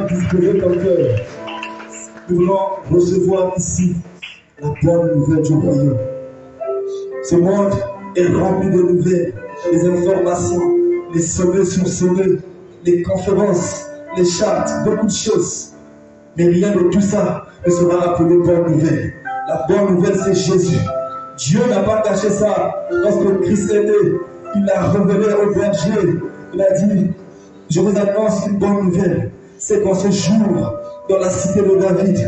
disposer ton cœur. Nous voulons recevoir ici la bonne nouvelle du royaume. Ce monde est rempli de nouvelles, les informations, les sommets sur sommets, les conférences, les chartes, beaucoup de choses. Mais rien de tout ça ne sera appelé bonne nouvelle. La bonne nouvelle, c'est Jésus. Dieu n'a pas caché ça. Lorsque Christ est né, il l'a révélé au berger. Il a dit, je vous annonce une bonne nouvelle. C'est qu'en ce jour, dans la cité de David,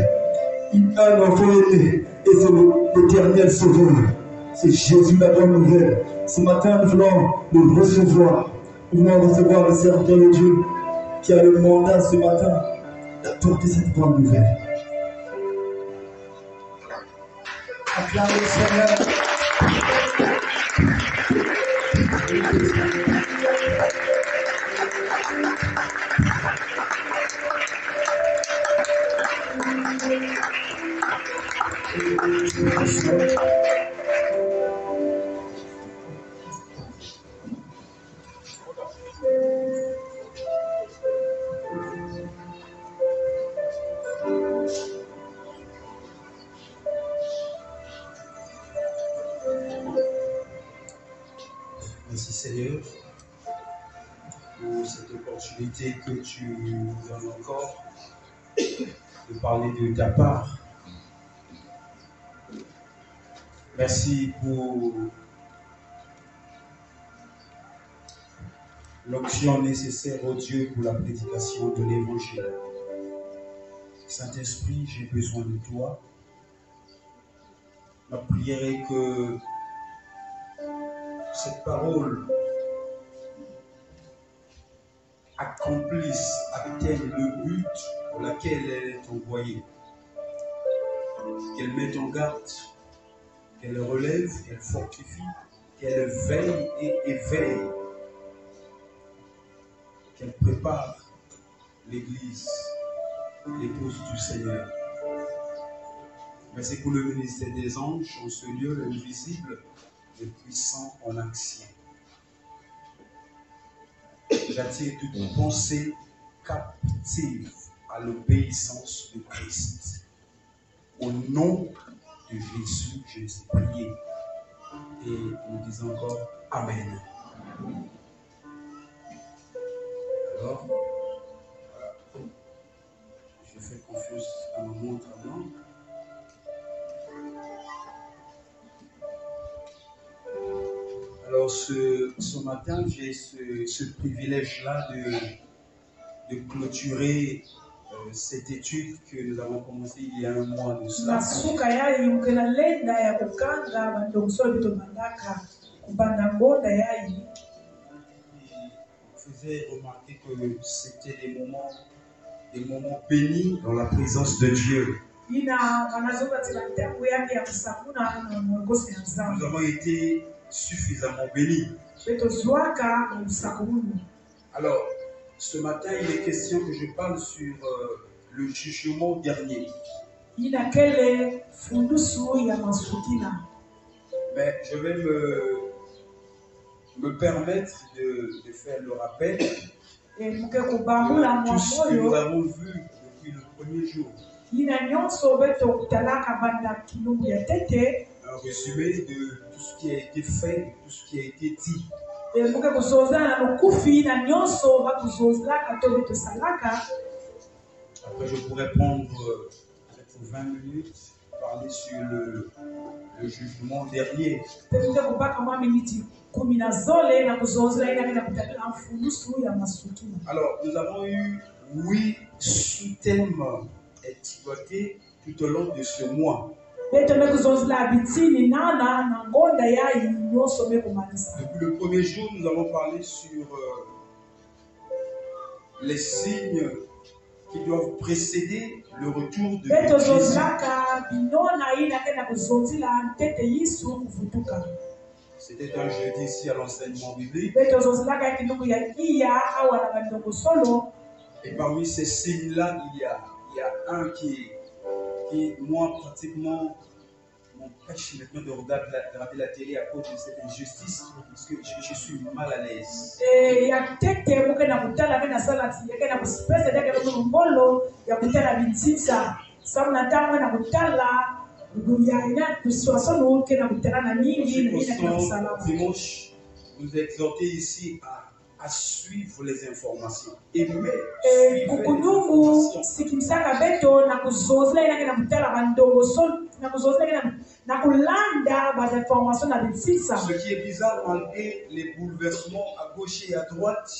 un enfant est né et c'est l'Éternel Sauveur. C'est Jésus la bonne nouvelle. Ce matin, nous voulons le recevoir. Nous voulons recevoir le serviteur de Dieu qui a le mandat ce matin d'apporter cette bonne nouvelle. Acclamez le Seigneur. Merci Seigneur pour cette opportunité que tu nous donnes encore de parler de ta part. Merci pour l'onction nécessaire au Dieu pour la prédication de l'Évangile. Saint-Esprit, j'ai besoin de toi. Ma prière est que cette parole accomplisse, atteigne le but pour lequel elle est envoyée. Qu'elle mette en garde, qu'elle relève, qu'elle fortifie, qu'elle veille et éveille, qu'elle prépare l'Église, l'épouse du Seigneur. Merci pour le ministère des anges en ce lieu invisible, le puissant en action. J'attire toute pensée captive à l'obéissance de Christ. Au nom de Jésus, je les ai priés. Et nous disons encore Amen. Alors, voilà. Je fais confiance à ma montre à moi. Alors ce matin, j'ai ce privilège-là de clôturer cette étude que nous avons commencée il y a un mois de cela. Je faisais remarquer que c'était des moments bénis dans la présence de Dieu. Nous avons été suffisamment bénis. Alors, ce matin, il est question que je parle sur le jugement dernier. Mais je vais me permettre de faire le rappel de tout ce que nous avons vu depuis le premier jour. Un résumé de tout ce qui a été fait, de tout ce qui a été dit. Après, je pourrais prendre peut-être 20 minutes pour parler sur le jugement dernier. Alors, nous avons eu 8 sous-thèmes exploités tout au long de ce mois. Depuis le premier jour, nous avons parlé sur les signes qui doivent précéder le retour de Jésus. C'était un jeudi ici à l'enseignement biblique. Et parmi ces signes-là, il y a un qui moi, pratiquement, m'empêche maintenant de regarder la télé à cause de cette injustice, parce que je suis mal à l'aise. Dimanche, vous exhortez ici à suivre les informations. Aimer suivre les informations. Ce qui est bizarre, malgré les bouleversements à gauche et à droite,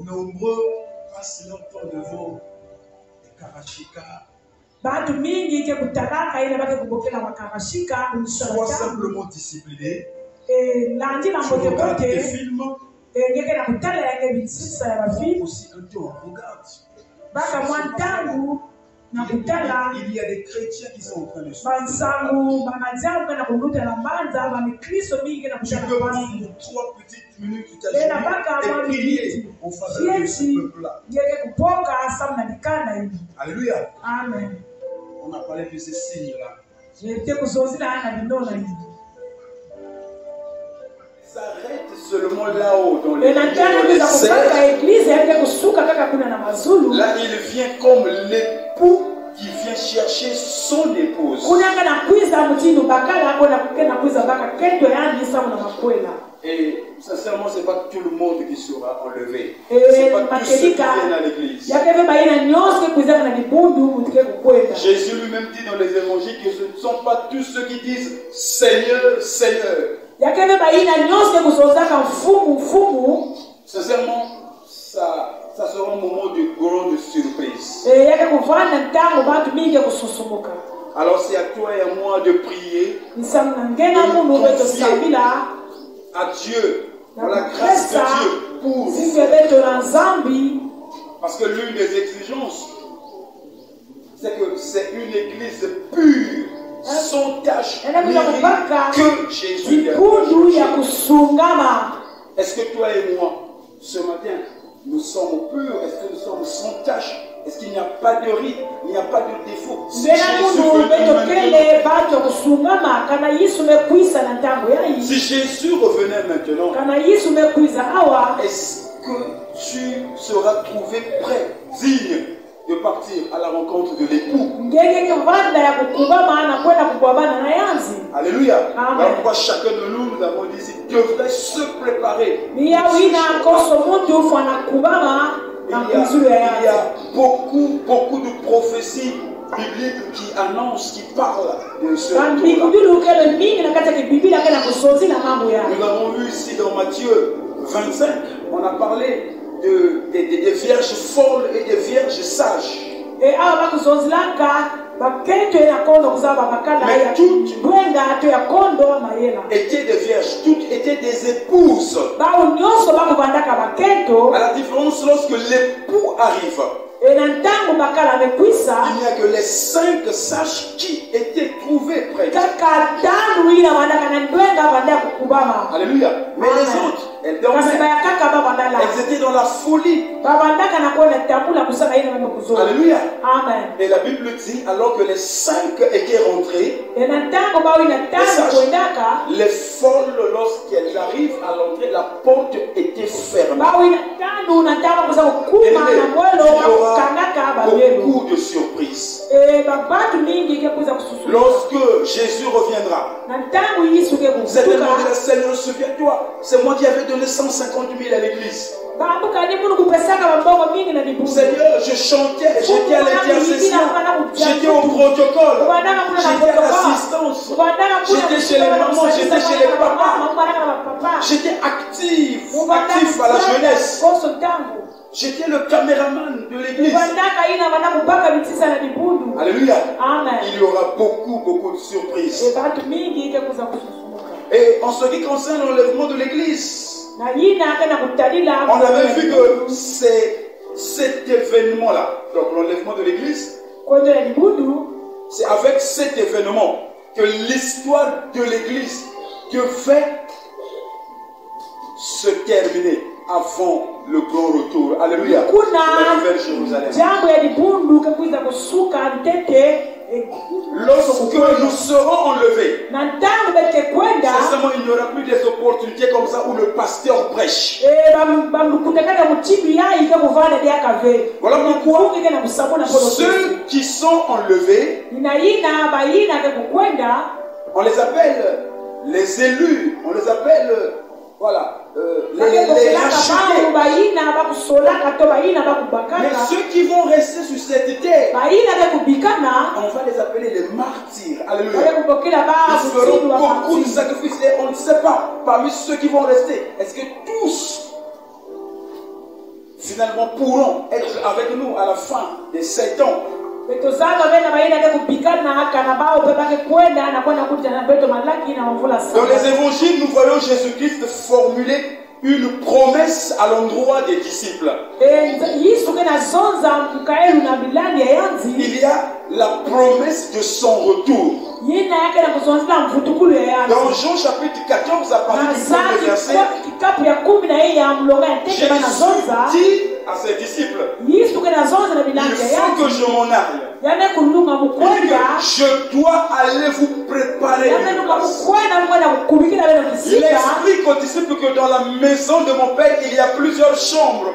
nombreux passent leur temps devant les karachika. Sois simplement discipliné. Tu regardes des films. Aussi un temps, regarde. Il y a des chrétiens qui sont en train de souffrir. Tu peux prendre 3 petites minutes de ta journée et prier en faveur de ce peuple-là. Alléluia. Amen. On a parlé de ces signes-là. S'arrête seulement là-haut dans les là, il vient comme l'époux qui vient chercher son épouse. Et sincèrement, ce n'est pas tout le monde qui sera enlevé. Ce n'est pas tous ceux qui viennent à l'église. Jésus lui-même dit dans les évangiles que ce ne sont pas tous ceux qui disent Seigneur, Seigneur. Sincèrement, ça sera un moment de grande surprise. Alors c'est à toi et à moi de prier, de confier à Dieu, pour la grâce de Dieu, pour parce que l'une des exigences, c'est que c'est une église pure, sans tache, que Jésus a. Est-ce que toi et moi, ce matin, nous sommes purs? Est-ce que nous sommes sans tache? Est-ce qu'il n'y a pas de ride? Il n'y a pas de défaut? Si Jésus revenait maintenant, est-ce que tu seras trouvé prêt, digne de partir à la rencontre de l'époux? Alléluia. Alors pourquoi chacun de nous, nous avons dit, il devrait se préparer. Il y a beaucoup de prophéties bibliques qui annoncent, qui parlent de ce retour-là. Nous avons vu ici dans Matthieu 25, on a parlé des vierges folles et des vierges sages. Mais toutes étaient des vierges, toutes étaient des épouses. À la différence, lorsque l'époux arrive, il n'y a que les 5 sages qui étaient trouvés près. Alléluia. Mais les autres, elles dormaient. Elles étaient dans la folie. Alléluia. Amen. Et la Bible dit, alors que les 5 étaient rentrés, les folles, lorsqu'elles arrivent à l'entrée, la porte était fermée. Beaucoup de surprises. Lorsque Jésus reviendra, vous allez demander, Seigneur, souviens-toi, c'est moi qui avais donné 150 000 à l'église. Seigneur, je chantais, j'étais à l'intercession, j'étais au protocole, j'étais à l'assistance, j'étais chez les mamans, j'étais chez les papas, j'étais actif à la jeunesse. J'étais le caméraman de l'église. Alléluia. Amen. Il y aura beaucoup de surprises. Et en ce qui concerne l'enlèvement de l'église, on avait vu que c'est cet événement-là, donc l'enlèvement de l'église, c'est avec cet événement que l'histoire de l'église devait se terminer. avant le grand retour. Alléluia. De la nouvelle Jérusalem. Lorsque nous serons enlevés, forcément il n'y aura plus des opportunités comme ça où le pasteur prêche. Voilà pourquoi ceux qui sont enlevés, on les appelle les élus, on les appelle voilà, les rachetés. Mais ceux qui vont rester sur cette terre, on va les appeler les martyrs. Alléluia. Ils feront beaucoup de sacrifices et on ne sait pas parmi ceux qui vont rester. Est-ce que tous finalement pourront être avec nous à la fin des 7 ans? Dans les évangiles, nous voyons Jésus-Christ formuler une promesse à l'endroit des disciples. Il y a la promesse de son retour. Dans Jean chapitre 14, à partir du premier verset, Jésus dit à ses disciples, il faut que je m'en aille. Je dois aller vous préparer une place. Il explique aux disciples que dans la maison de mon Père, il y a plusieurs chambres.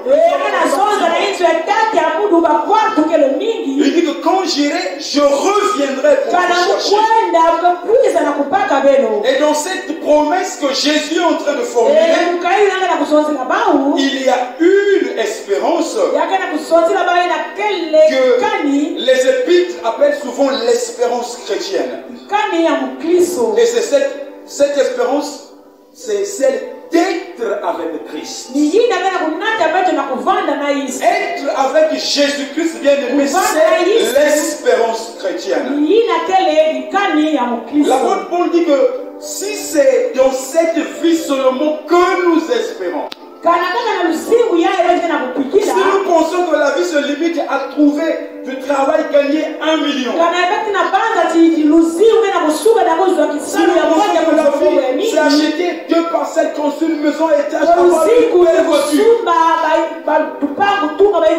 Il dit que quand j'irai, je reviendrai pour vous chercher. Et dans cette promesse que Jésus est en train de formuler, il y a une espérance que les épîtres appellent souvent l'espérance chrétienne. Et c'est cette espérance, c'est celle d'être avec Christ. Être avec Jésus-Christ, bien aimé, c'est l'espérance chrétienne. L'apôtre Paul dit que si c'est dans cette vie seulement que nous espérons, si nous pensons que la vie se limite à trouver du travail, gagner 1 million, si nous pensons que la vie c'est acheter 2 parcelles, construire une maison, étage, avoir une belle voiture,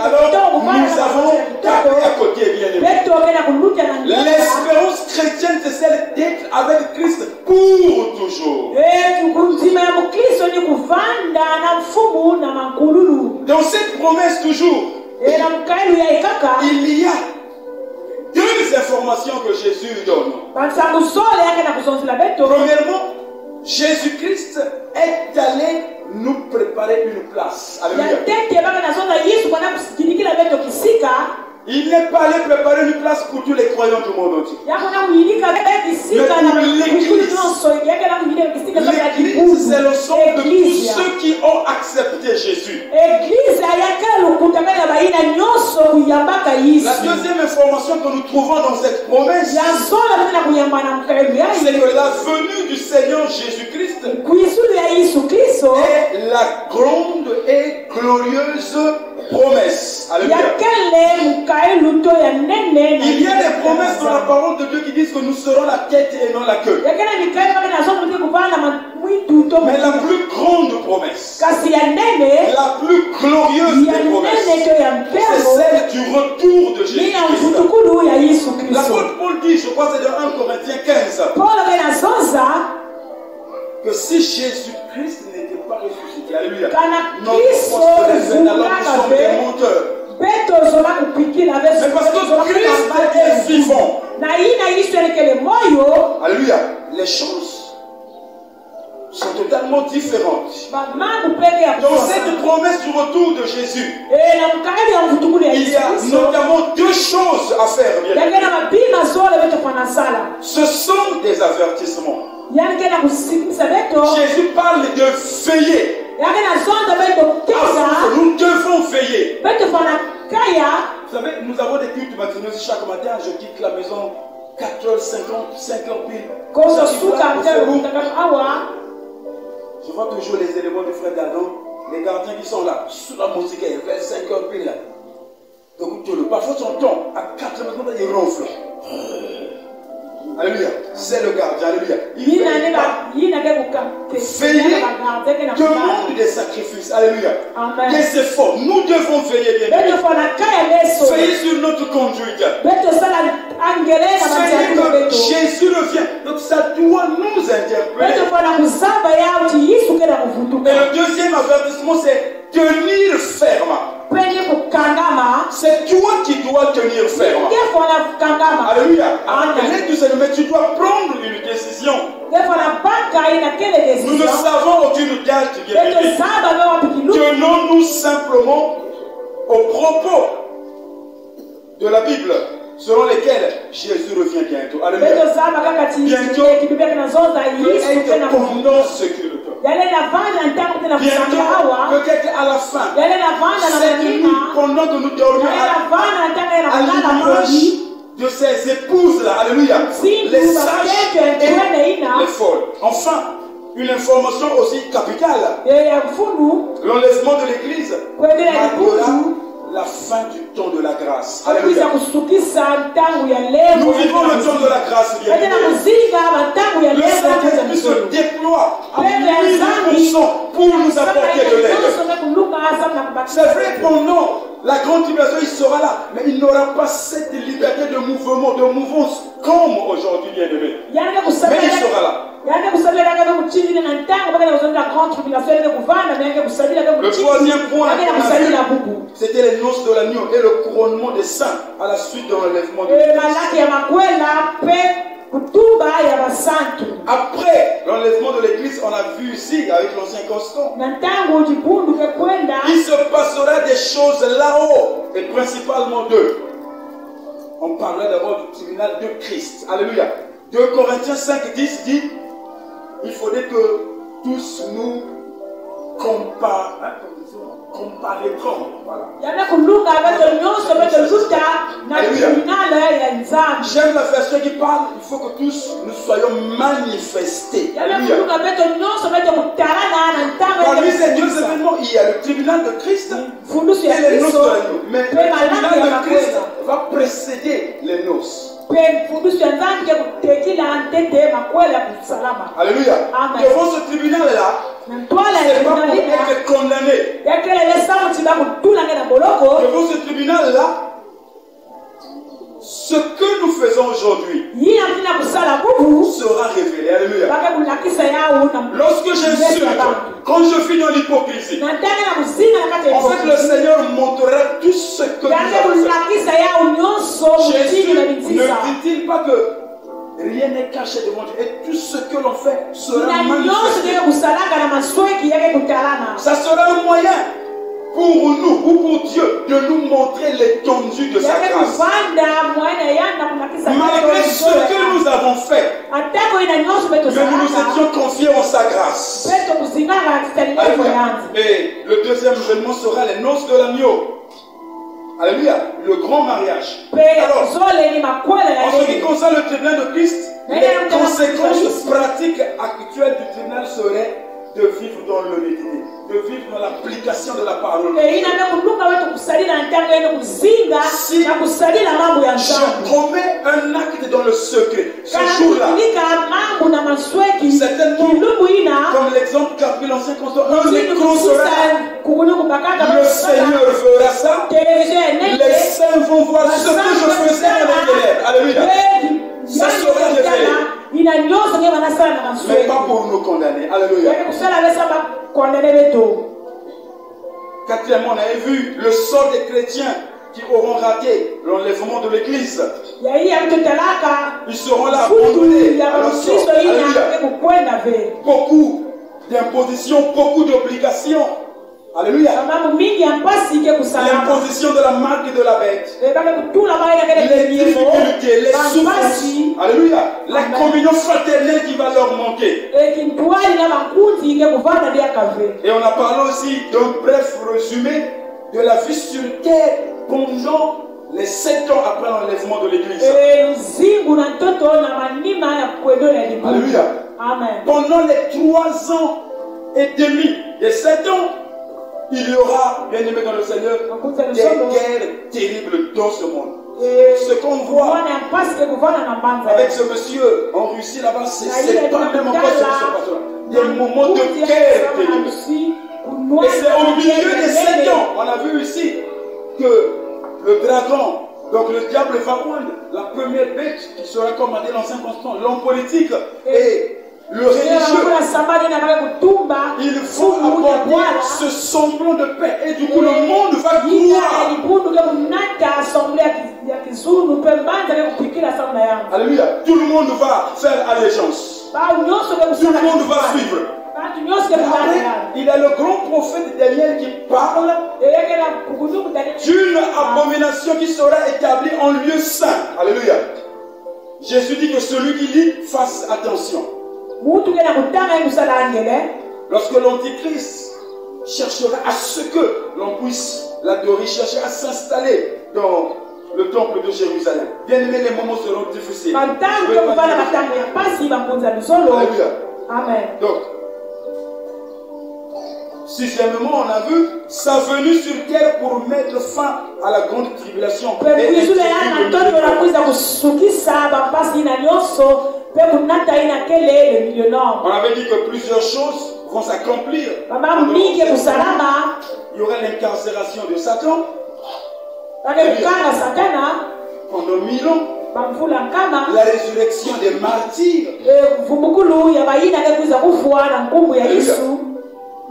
alors nous avons tapé à côté, bien aimé. L'espérance chrétienne, c'est celle d'être avec Christ pour toujours. Dans cette promesse toujours, il y a 2 informations que Jésus donne. Premièrement, Jésus-Christ est allé nous préparer une place. Alléluia. Il n'est pas allé préparer une place pour tous les croyants du monde entier. Mais pour l'Église, c'est le ensemble de tous ceux qui ont accepté Jésus. La deuxième information que nous trouvons dans cette promesse, c'est que la venue du Seigneur Jésus-Christ est la grande et glorieuse promesse. Alléluia. Il y a des promesses dans la parole de Dieu qui disent que nous serons la tête et non la queue. Mais la plus grande promesse, la plus glorieuse des promesses, c'est celle du retour de Jésus-Christ. L'apôtre Paul dit, je crois que c'est dans 1 Corinthiens 15, que si Jésus-Christ n'était pas ressuscité, alléluia, notre prospérité, alors nous sommes des menteurs. Mais parce que Christ est vivant, alléluia, les choses sont totalement différentes. Dans cette promesse du retour de Jésus, il y a notamment 2 choses à faire. Ce sont des avertissements. Jésus parle de veiller. Nous devons veiller. Vous savez, nous avons des cultes matinaux chaque matin. Je quitte la maison 4h50, 5h pile. Je vois toujours les éléments du frère Gadon, les gardiens qui sont là, sous la musique, vers 5h pile. Donc, parfois son temps, à 4h, il ronfle. Alléluia. C'est le gardien. Alléluia. Il veille pas. Veillez. Demande des sacrifices. Alléluia. Amen. Des efforts. Nous devons veiller bien. Veillez sur notre conduite. Veillez que Jésus revient. Donc ça doit nous interpeller. Et le deuxième avertissement, c'est tenir ferme. C'est toi qui dois tenir ferme. Alléluia. Mais tu dois prendre une décision. Nous ne savons aucune date qui vient. Tenons-nous simplement aux propos de la Bible, selon lesquels Jésus revient bientôt. Alléluia. Bientôt, peut-être pendant ce culte. Bientôt, peut-être à la fin. Cette nuit, pendant que nous dormions, à l'image de ces épouses-là, alléluia, les sages et les folles. Enfin, une information aussi capitale. L'enlèvement de l'Église marquera la fin du temps de la grâce. Alléluia. Nous vivons le temps de la grâce, bien sûr. Le Saint-Esprit se déploie à 1000% pour nous apporter de l'aide. C'est vrai, pendant la grande tribulation, il sera là, mais il n'aura pas cette liberté de mouvement, de mouvance comme aujourd'hui, bien aimé. Mais il sera là. Le troisième point, c'était les noces de l'agneau et le couronnement des saints à la suite de l'enlèvement de l'Église. Après l'enlèvement de l'Église, on a vu ici avec l'ancien Constant, il se passera des choses là-haut, et principalement deux. On parlerait d'abord du tribunal de Christ. Alléluia. 2 Corinthiens 5, 10 dit, il faudrait que tous nous comparaîtrons. Voilà. J'aime la version qui parle, il faut que tous nous soyons manifestés. Parmi ces deux événements, il y a le tribunal de Christ et les noces de l'agneau. Mais le tribunal de Christ va précéder les noces. Alléluia. Devant ce tribunal-là, c'est pas pour être condamné. Devant ce tribunal-là, ce que nous faisons aujourd'hui sera révélé. Alléluia. Lorsque j'insulte, quand je suis dans l'hypocrisie, en fait le Seigneur montrera tout ce que nous avons fait. Jésus ne dit-il pas que rien n'est caché devant Dieu et tout ce que l'on fait sera manifesté. Ça sera un moyen pour nous ou pour Dieu de nous montrer l'étendue de sa grâce. Malgré ce que nous avons fait, mais nous nous étions confiés en sa grâce. Et le deuxième événement sera les noces de l'agneau. Alléluia, le grand mariage. Alors, en ce qui concerne le tribunal de Christ, les conséquences pratiques actuelles du tribunal seraient de vivre dans l'honnêteté, de vivre dans l'application de la parole. Si je commets un acte dans le secret, ce jour-là, certainement, comme l'exemple qu'a pris l'ancien constant, un écran sera, le Seigneur fera ça, les saints vont voir ce que je faisais dans les ténèbres. Alléluia. Ça sera révélé. Mais pas pour nous condamner. Alléluia. Quatrièmement, on avait vu le sort des chrétiens qui auront raté l'enlèvement de l'Église. Ils seront là abandonnés à leur sort. Alléluia. Beaucoup d'impositions, beaucoup d'obligations. Alléluia. L'imposition de la marque et de la bête. Les difficultés, les souffrances. Alléluia. La communion fraternelle qui va leur manquer. Et on a parlé aussi d'un bref résumé de la vie sur terre pendant les 7 ans après l'enlèvement de l'Église. Alléluia. Amen. Pendant les 3 ans et demi, les 7 ans, il y aura, bien aimé dans le Seigneur, des guerres terribles dans ce monde. Ce qu'on voit avec ce monsieur en Russie là-bas, c'est pas même encore ce qui se passe là. Des moments de guerre ténébreuse. Et c'est au milieu des 7 ans, on a vu ici que le dragon, donc le diable va prendre la première bête qui sera commandée dans 5 instants, l'homme politique et le religieux. Il faut apporter ce semblant de paix et du coup le monde va croire. Alléluia. Tout le monde va faire allégeance. Tout le monde va suivre. Après, il y a le grand prophète Daniel qui parle d'une abomination qui sera établie en lieu saint. Alléluia. Jésus dit que celui qui lit fasse attention. Lorsque l'Antichrist cherchera à ce que l'on puisse l'adorer, chercher à s'installer dans le temple de Jérusalem. Bien aimé, les moments seront difficiles. Alléluia. Amen. Donc, sixièmement, on a vu sa venue sur terre pour mettre fin à la grande tribulation. On avait dit que plusieurs choses vont s'accomplir. Il y aura l'incarcération de Satan pendant 1000 ans. La résurrection des martyrs.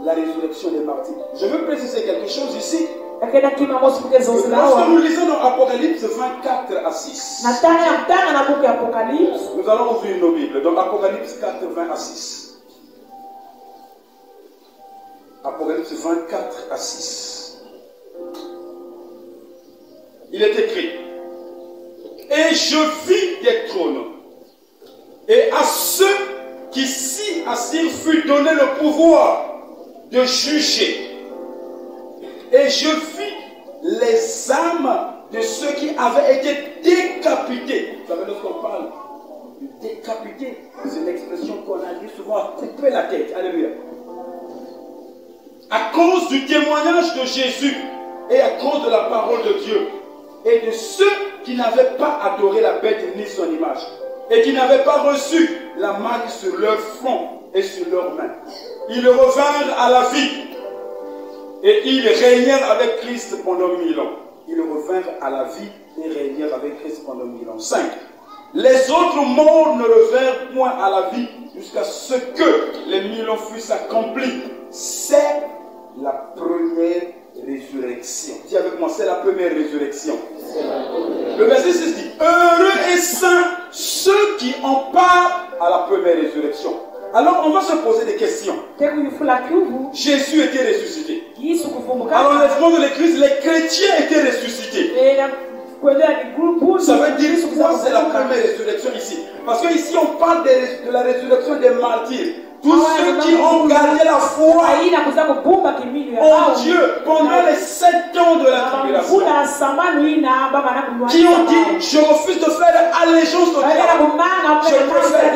La résurrection des martyrs. Je veux préciser quelque chose ici. Lorsque nous lisons dans Apocalypse 24 à 6, nous allons ouvrir nos Bibles dans Apocalypse 4, 20 à 6. Apocalypse 24 à 6. Il est écrit: et je vis des trônes, et à ceux qui s'y assirent fut donné le pouvoir de juger. Et je vis les âmes de ceux qui avaient été décapités. Vous savez, lorsqu'on parle de décapiter, c'est l'expression qu'on a dit souvent, couper la tête. Alléluia. À cause du témoignage de Jésus et à cause de la parole de Dieu, et de ceux qui n'avaient pas adoré la bête ni son image, et qui n'avaient pas reçu la marque sur leur front et sur leurs mains. Ils revinrent à la vie et ils régnèrent avec Christ pendant 1000 ans. Ils revinrent à la vie et régnèrent avec Christ pendant 1000 ans. 5. Les autres morts ne revinrent point à la vie jusqu'à ce que les 1000 ans fussent accomplis. C'est la première résurrection. Dis avec moi, c'est la première résurrection. Le verset 6 dit: heureux et saints ceux qui ont part à la première résurrection. Alors on va se poser des questions. Jésus était ressuscité. À l'enlèvement de l'Église, les chrétiens étaient ressuscités. Ça veut dire quoi? C'est la première résurrection ici. Parce que ici on parle de la résurrection des martyrs. Tous ceux qui ont gardé la foi en Dieu pendant les 7 ans de la tribulation, qui ont dit: je refuse de faire allégeance au diable, je préfère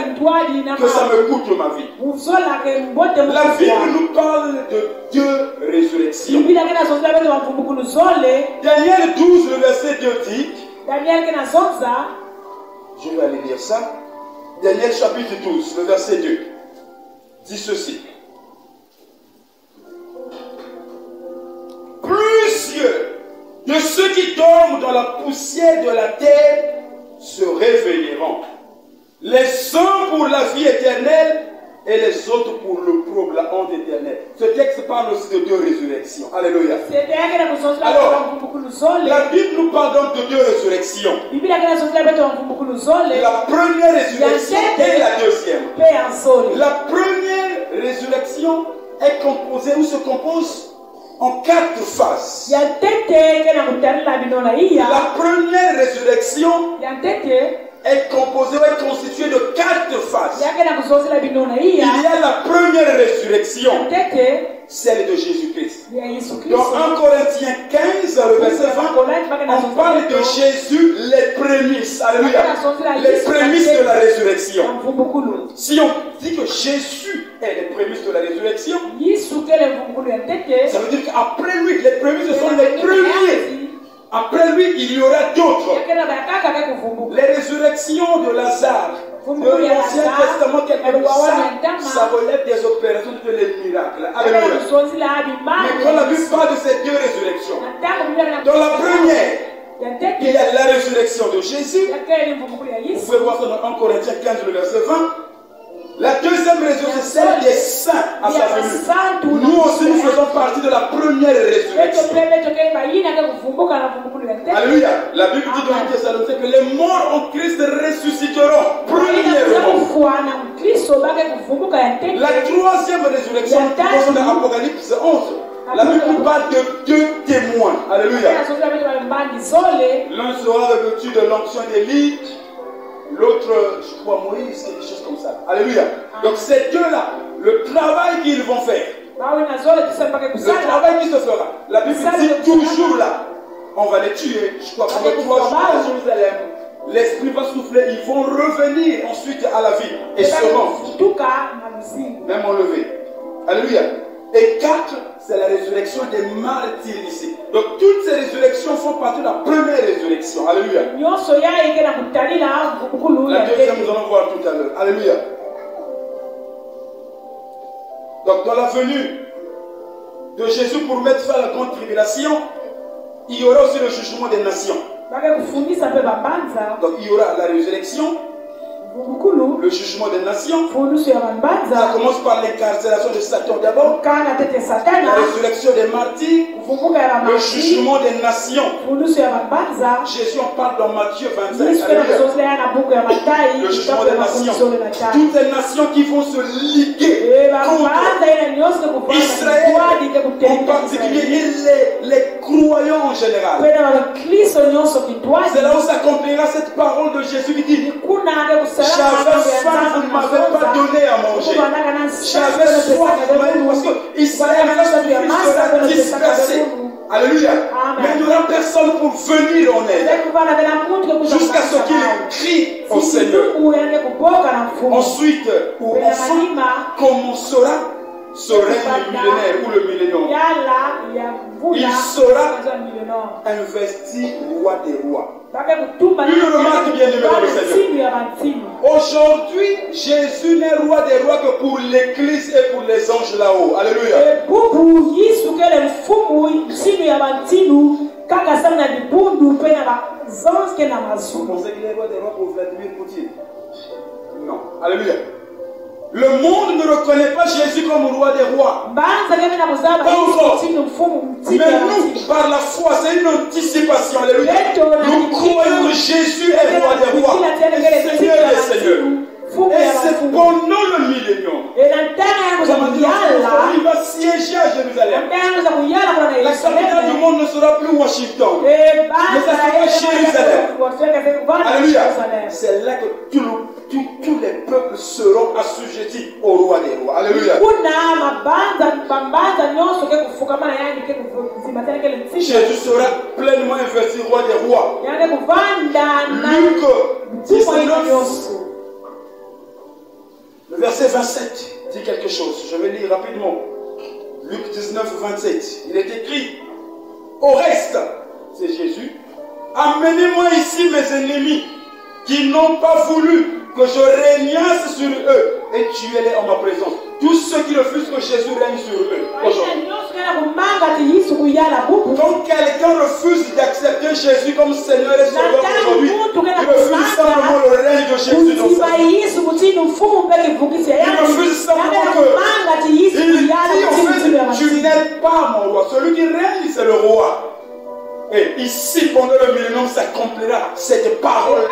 que ça me coûte ma vie. La Bible nous parle de 2 résurrections. Daniel 12, le verset 2 dit, je vais aller lire ça. Daniel chapitre 12, le verset 2 dit ceci: plusieurs de ceux qui dorment dans la poussière de la terre se réveilleront, les uns pour la vie éternelle et les autres pour l'opprobre, la honte éternelle. Ce texte parle aussi de 2 résurrections. Alléluia. Alors, la Bible nous parle donc de 2 résurrections. La première résurrection et la deuxième. La première résurrection est composée ou se compose en 4 phases. La première résurrection est composée ou est constituée de 4 phases. Il y a la première résurrection, celle de Jésus-Christ. Dans 1 Corinthiens 15, le verset 20, on parle de Jésus, les prémices. Alléluia. Les prémices de la résurrection. Si on dit que Jésus est les prémices de la résurrection, ça veut dire qu'après lui, les prémices, ce sont les premiers Après lui, il y aura d'autres. Les résurrections de Lazare, de l'Ancien Testament, ça relève des opérations de les miracles. Alléluia. Mais quand la Bible parle de ces deux résurrections, dans la première, il y a la résurrection de Jésus. Vous pouvez voir ça dans 1 Corinthiens 15, le verset 20. La deuxième résurrection, c'est celle des saints à sa venue. Nous aussi, nous faisons partie de la première résurrection. Alléluia. La Bible dit dans 1 Thessaloniciens que les morts en Christ ressusciteront premièrement. La troisième résurrection, qui dans Apocalypse 11, la Bible parle de deux témoins. Alléluia. L'un sera revêtu de l'onction d'Élie, l'autre, je crois, Moïse, quelque chose comme ça. Alléluia. Donc ces deux-là, le travail qu'ils vont faire, le travail qui se fera, la Bible dit toujours là, on va les tuer. Je crois que 3 jours à Jérusalem, l'Esprit va souffler, ils vont revenir ensuite à la vie et seront même enlevés. Alléluia. Et 4, c'est la résurrection des martyrs ici. Donc toutes ces résurrections font partie de la première résurrection. Alléluia. La deuxième, nous allons voir tout à l'heure. Alléluia. Donc dans la venue de Jésus pour mettre fin à la grande tribulation, il y aura aussi le jugement des nations. Donc il y aura la résurrection, le jugement des nations. Ça commence par l'incarcération de Satan d'abord, la résurrection des martyrs, le jugement des nations. Jésus en parle dans Matthieu 25. Le jugement des nations. Toutes les nations qui vont se liguer contre Israël en particulier et les croyants en général. C'est là où s'accomplira cette parole de Jésus qui dit: j'avais faim, vous ne m'avez pas donné à manger. J'avais soif, parce que Israël sera dispersé. Alléluia. Mais il n'y aura personne pour venir en aide jusqu'à ce qu'il crie au Seigneur. Ensuite, ou enfin, commencera ce règne millénaire ou le millénaire. Il sera investi roi des rois. Une remarque bien aimée dans le Seigneur. Aujourd'hui, Jésus n'est roi des rois que pour l'église et pour les anges là-haut. Alléluia. Vous pensez qu'il est roi des rois pour Vladimir Poutine? Non. Alléluia. Le monde ne reconnaît pas Jésus comme roi des rois. Pas encore. Mais nous, par la foi, c'est une anticipation. Alléluia. Nous croyons que Jésus est roi des rois et Seigneur des seigneurs. Et c'est pendant le millénium. Il va siéger à Jérusalem. La capitale du monde ne sera plus Washington, mais ça sera Jérusalem. Alléluia. C'est là que tous les peuples seront assujettis au roi des rois. Alléluia. Jésus sera pleinement investi roi des rois. Luc 19, le verset 27 dit quelque chose. Je vais lire rapidement. Luc 19, 27. Il est écrit: au reste, c'est Jésus, amenez-moi ici mes ennemis qui n'ont pas voulu que je régnasse sur eux et tuez-les en ma présence. Tous ceux qui refusent que Jésus règne sur eux aujourd'hui. Quand quelqu'un refuse d'accepter Jésus comme Seigneur et Sauveur aujourd'hui, il refuse simplement le règne de Jésus dans sa vie. Il refuse simplement que il dit en fait: tu n'es pas mon roi. Celui qui règne, c'est le roi. Et ici, pendant le millénaire, s'accomplira cette parole.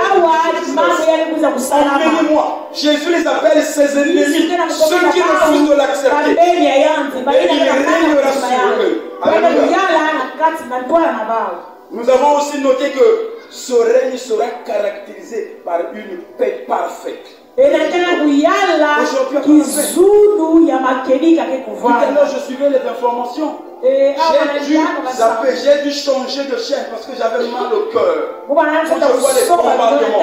Emmenez-moi. Jésus les appelle ses ennemis, ceux qui refusent de l'accepter. Et il régnera sur eux. Alléluia. Nous avons aussi noté que ce règne sera caractérisé par une paix parfaite. Tout à l'heure, je suivais les informations. J'ai dû changer de chaîne parce que j'avais mal au cœur. Quand je vois les bombardements.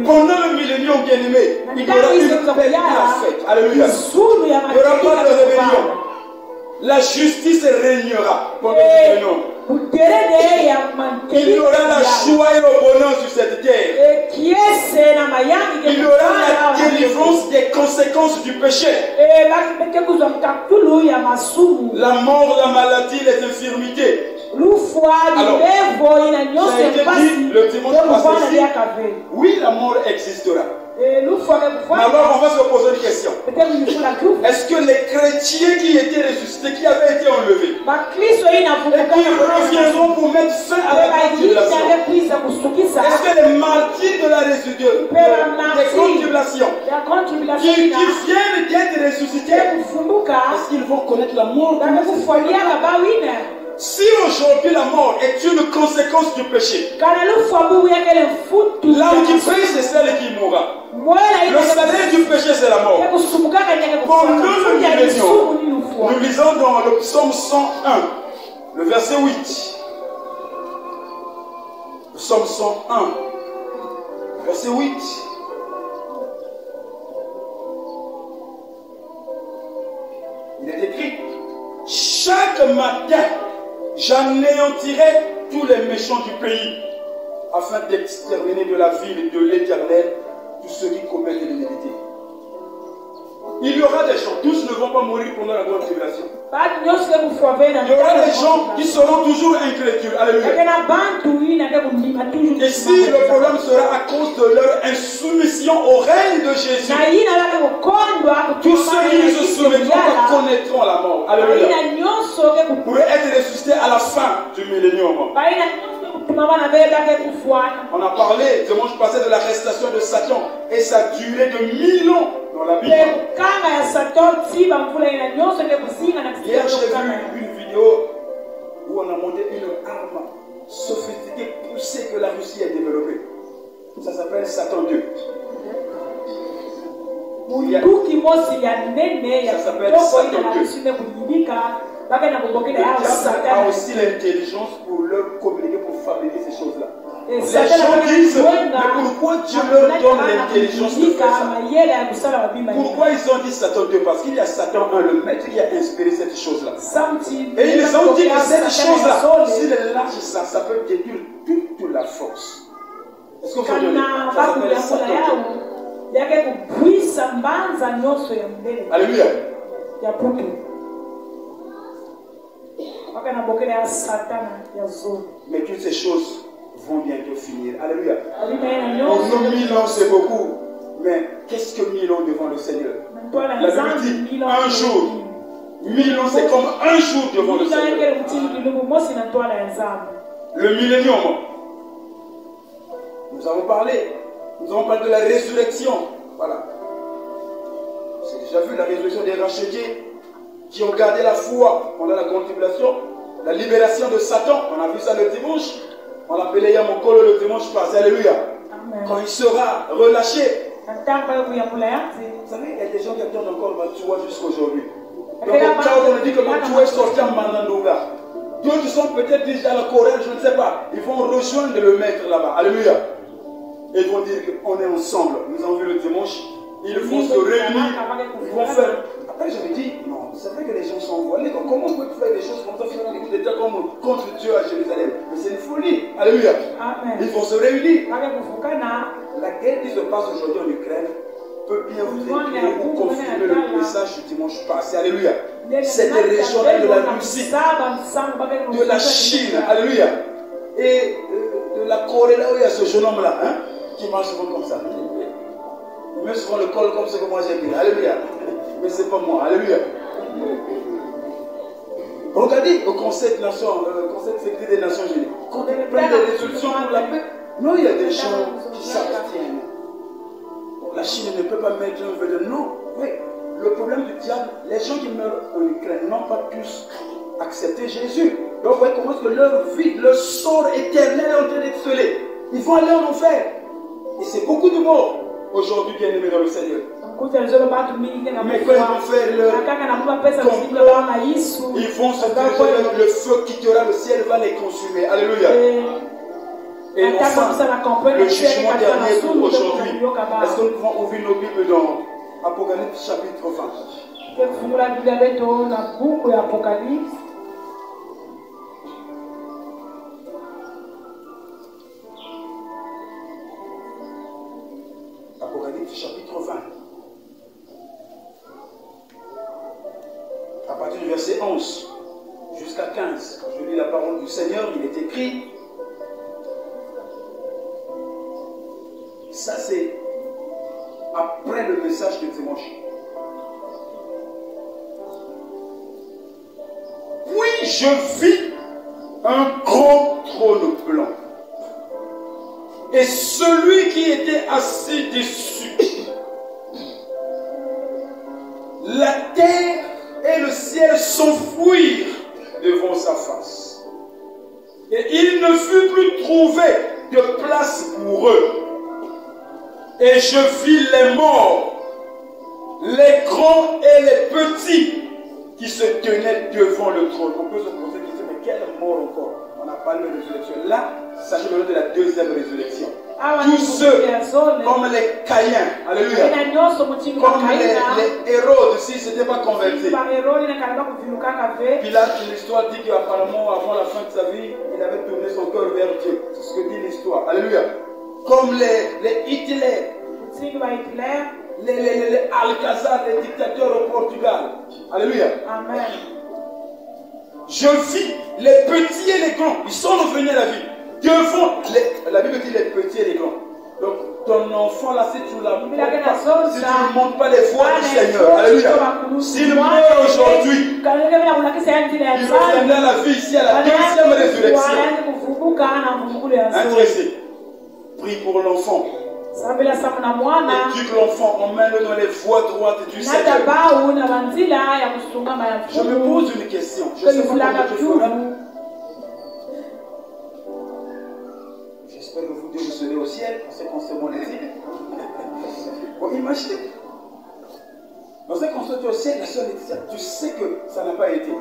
Pendant le millénium bien-aimé, il y aura une paix parfaite. Alléluia. Il n'y aura pas de rébellion. La justice régnera pendant le millénium. Il y aura la joie et le bonheur sur cette terre. Il y aura la délivrance des conséquences du péché. La mort, la maladie, les infirmités. Alors, ça a été dit le dimanche passé ici. Oui, la mort existera. Mais alors on va se poser une question. Est-ce que les chrétiens qui étaient ressuscités, qui avaient été enlevés, et qui reviendront pour mettre fin à la tribulation, est-ce que les martyrs de la résurrection, des tribulations, qui viennent d'être ressuscités, est-ce qu'ils vont connaître la mort? Si aujourd'hui la mort est une conséquence du péché, l'âme qui prie, c'est celle qui mourra. Le salaire du péché, c'est la mort. Pour nous, nous lisons dans le psaume 101, le verset 8. Le psaume 101, verset 8. Il est écrit: chaque matin, j'anéantirai tous les méchants du pays, afin d'exterminer de la ville de l'Éternel tous ceux qui commettent l'iniquité. Il y aura des gens, tous ne vont pas mourir pendant la grande tribulation. Il y aura des gens qui seront toujours incrédules. Alléluia. Et si le problème sera à cause de leur insoumission au règne de Jésus, tous ceux qui ne se soumettront pas connaîtront la mort. Alléluia. Vous pourrez être ressuscité à la fin du millénium. On a parlé dimanche passé de l'arrestation de Satan et sa durée de 1000 ans dans la Bible. Hier, j'ai vu une vidéo où on a monté une arme sophistiquée, poussée que la Russie a développée. Ça s'appelle Satan 2. Ça s'appelle Satan 2. Satan a aussi l'intelligence pour leur communiquer, pour fabriquer ces choses-là. Les gens disent, mais pourquoi Dieu leur donne l'intelligence de faire ça? Pourquoi ils ont dit Satan 2? Parce qu'il y a Satan 1, le maître qui a inspiré cette chose-là. Et ils ont dit que cette chose-là, s'il est lâche ça peut détruire toute la force. Est-ce que vous comprenez? Ça s'appelle Satan 2. Alléluia. Mais toutes ces choses vont bientôt finir. Alléluia. Pour nous, 1000 ans, c'est beaucoup. Mais qu'est-ce que 1000 ans devant le Seigneur? La Bible dit un jour. 1000 ans, c'est comme un jour devant le Seigneur. Le millénium. Nous avons parlé de la résurrection. Voilà. J'ai déjà vu la résurrection des rachetés qui ont gardé la foi pendant la grande tribulation. La libération de Satan, on a vu ça le dimanche. On l'appelait Yamokolo le dimanche passé. Alléluia. Amen. Quand il sera relâché. Vous savez, il y a des gens qui attendent encore Matua jusqu'à aujourd'hui. Donc, on dit que Matua est sorti en Manandouga. D'autres sont peut-être déjà à la Corée, je ne sais pas. Ils vont rejoindre le maître là-bas. Alléluia. Et ils vont dire qu'on est ensemble. Nous avons vu le dimanche. Ils vont se réunir. Ils vont faire. Après, je me dis, non, c'est vrai que les gens sont voilés. Donc, comment on peut faire des choses comme ça, faire des coups d'État contre Dieu à Jérusalem? Mais c'est une folie. Alléluia. Amen. Ils vont se réunir. La guerre qui se passe aujourd'hui en Ukraine peut bien vous éclairer ou confirmer le message du dimanche passé. Alléluia. Cette région de la Russie, de la Chine, alléluia, et de la Corée, là où il y a ce jeune homme-là, hein, qui marche souvent comme ça. Il met souvent le col comme ce que moi j'ai dit. Alléluia. Mais c'est pas moi. Alléluia. Regardez au Conseil de sécurité des Nations Unies. Quand ils prennent des résolutions pour la paix, non, il y a des gens qui s'abstiennent. La Chine ne peut pas mettre un veut de non. Oui. Le problème du diable, les gens qui meurent en Ukraine n'ont pas tous accepté Jésus. Donc vous voyez comment est-ce que leur vie, leur sort éternel est en train d'être scellé. Ils vont aller en enfer. Et c'est beaucoup de morts aujourd'hui bien aimés dans le Seigneur. Mais quand ils vont faire leur complot, ils vont se diriger, le feu quittera le ciel, va les consumer. Alléluia. Et enfin, le jugement dernier pour aujourd'hui. Est-ce que nous pouvons ouvrir nos Bibles dans Apocalypse chapitre 20? chapitre 20. À partir du verset 11 jusqu'à 15, je lis la parole du Seigneur, il est écrit. Ça, c'est après le message de dimanche. Puis je vis un grand trône blanc. Et celui qui était assis dessus, la terre et le ciel s'enfuirent devant sa face. Et il ne fut plus trouvé de place pour eux. Et je vis les morts, les grands et les petits, qui se tenaient devant le trône. On peut se poser la question, mais quelle mort encore? On n'a pas de résurrection. Là, sachez le nom de la deuxième résurrection. Tous ceux, comme les Caïens, alléluia, comme les Hérodes, s'ils ne s'étaient pas convertis. Puis là, l'histoire dit qu'apparemment, avant la fin de sa vie, il avait tourné son cœur vers Dieu. C'est ce que dit l'histoire. Alléluia. Comme les Hitler, les Alcazar, les dictateurs au Portugal. Alléluia. Amen. Je vis les petits et les grands. Ils sont revenus à la vie. Devant la Bible dit les petits et les grands. Donc ton enfant là, si tu ne montres pas les voies du Seigneur, alléluia. S'il meurt aujourd'hui, il reviendra à la vie ici à la deuxième résurrection. Intéressé. Prie pour l'enfant. Éduque l'enfant, emmène-le dans les voies droites du Seigneur. Je me pose une question. Je ne sais pas comment tu feras. J'espère que vous Dieu vous serez au ciel, parce qu'on se mon exil. Bon, imaginez. Dans ce qu'on se au ciel, la soeur Laetitia, tu sais que ça n'a pas été.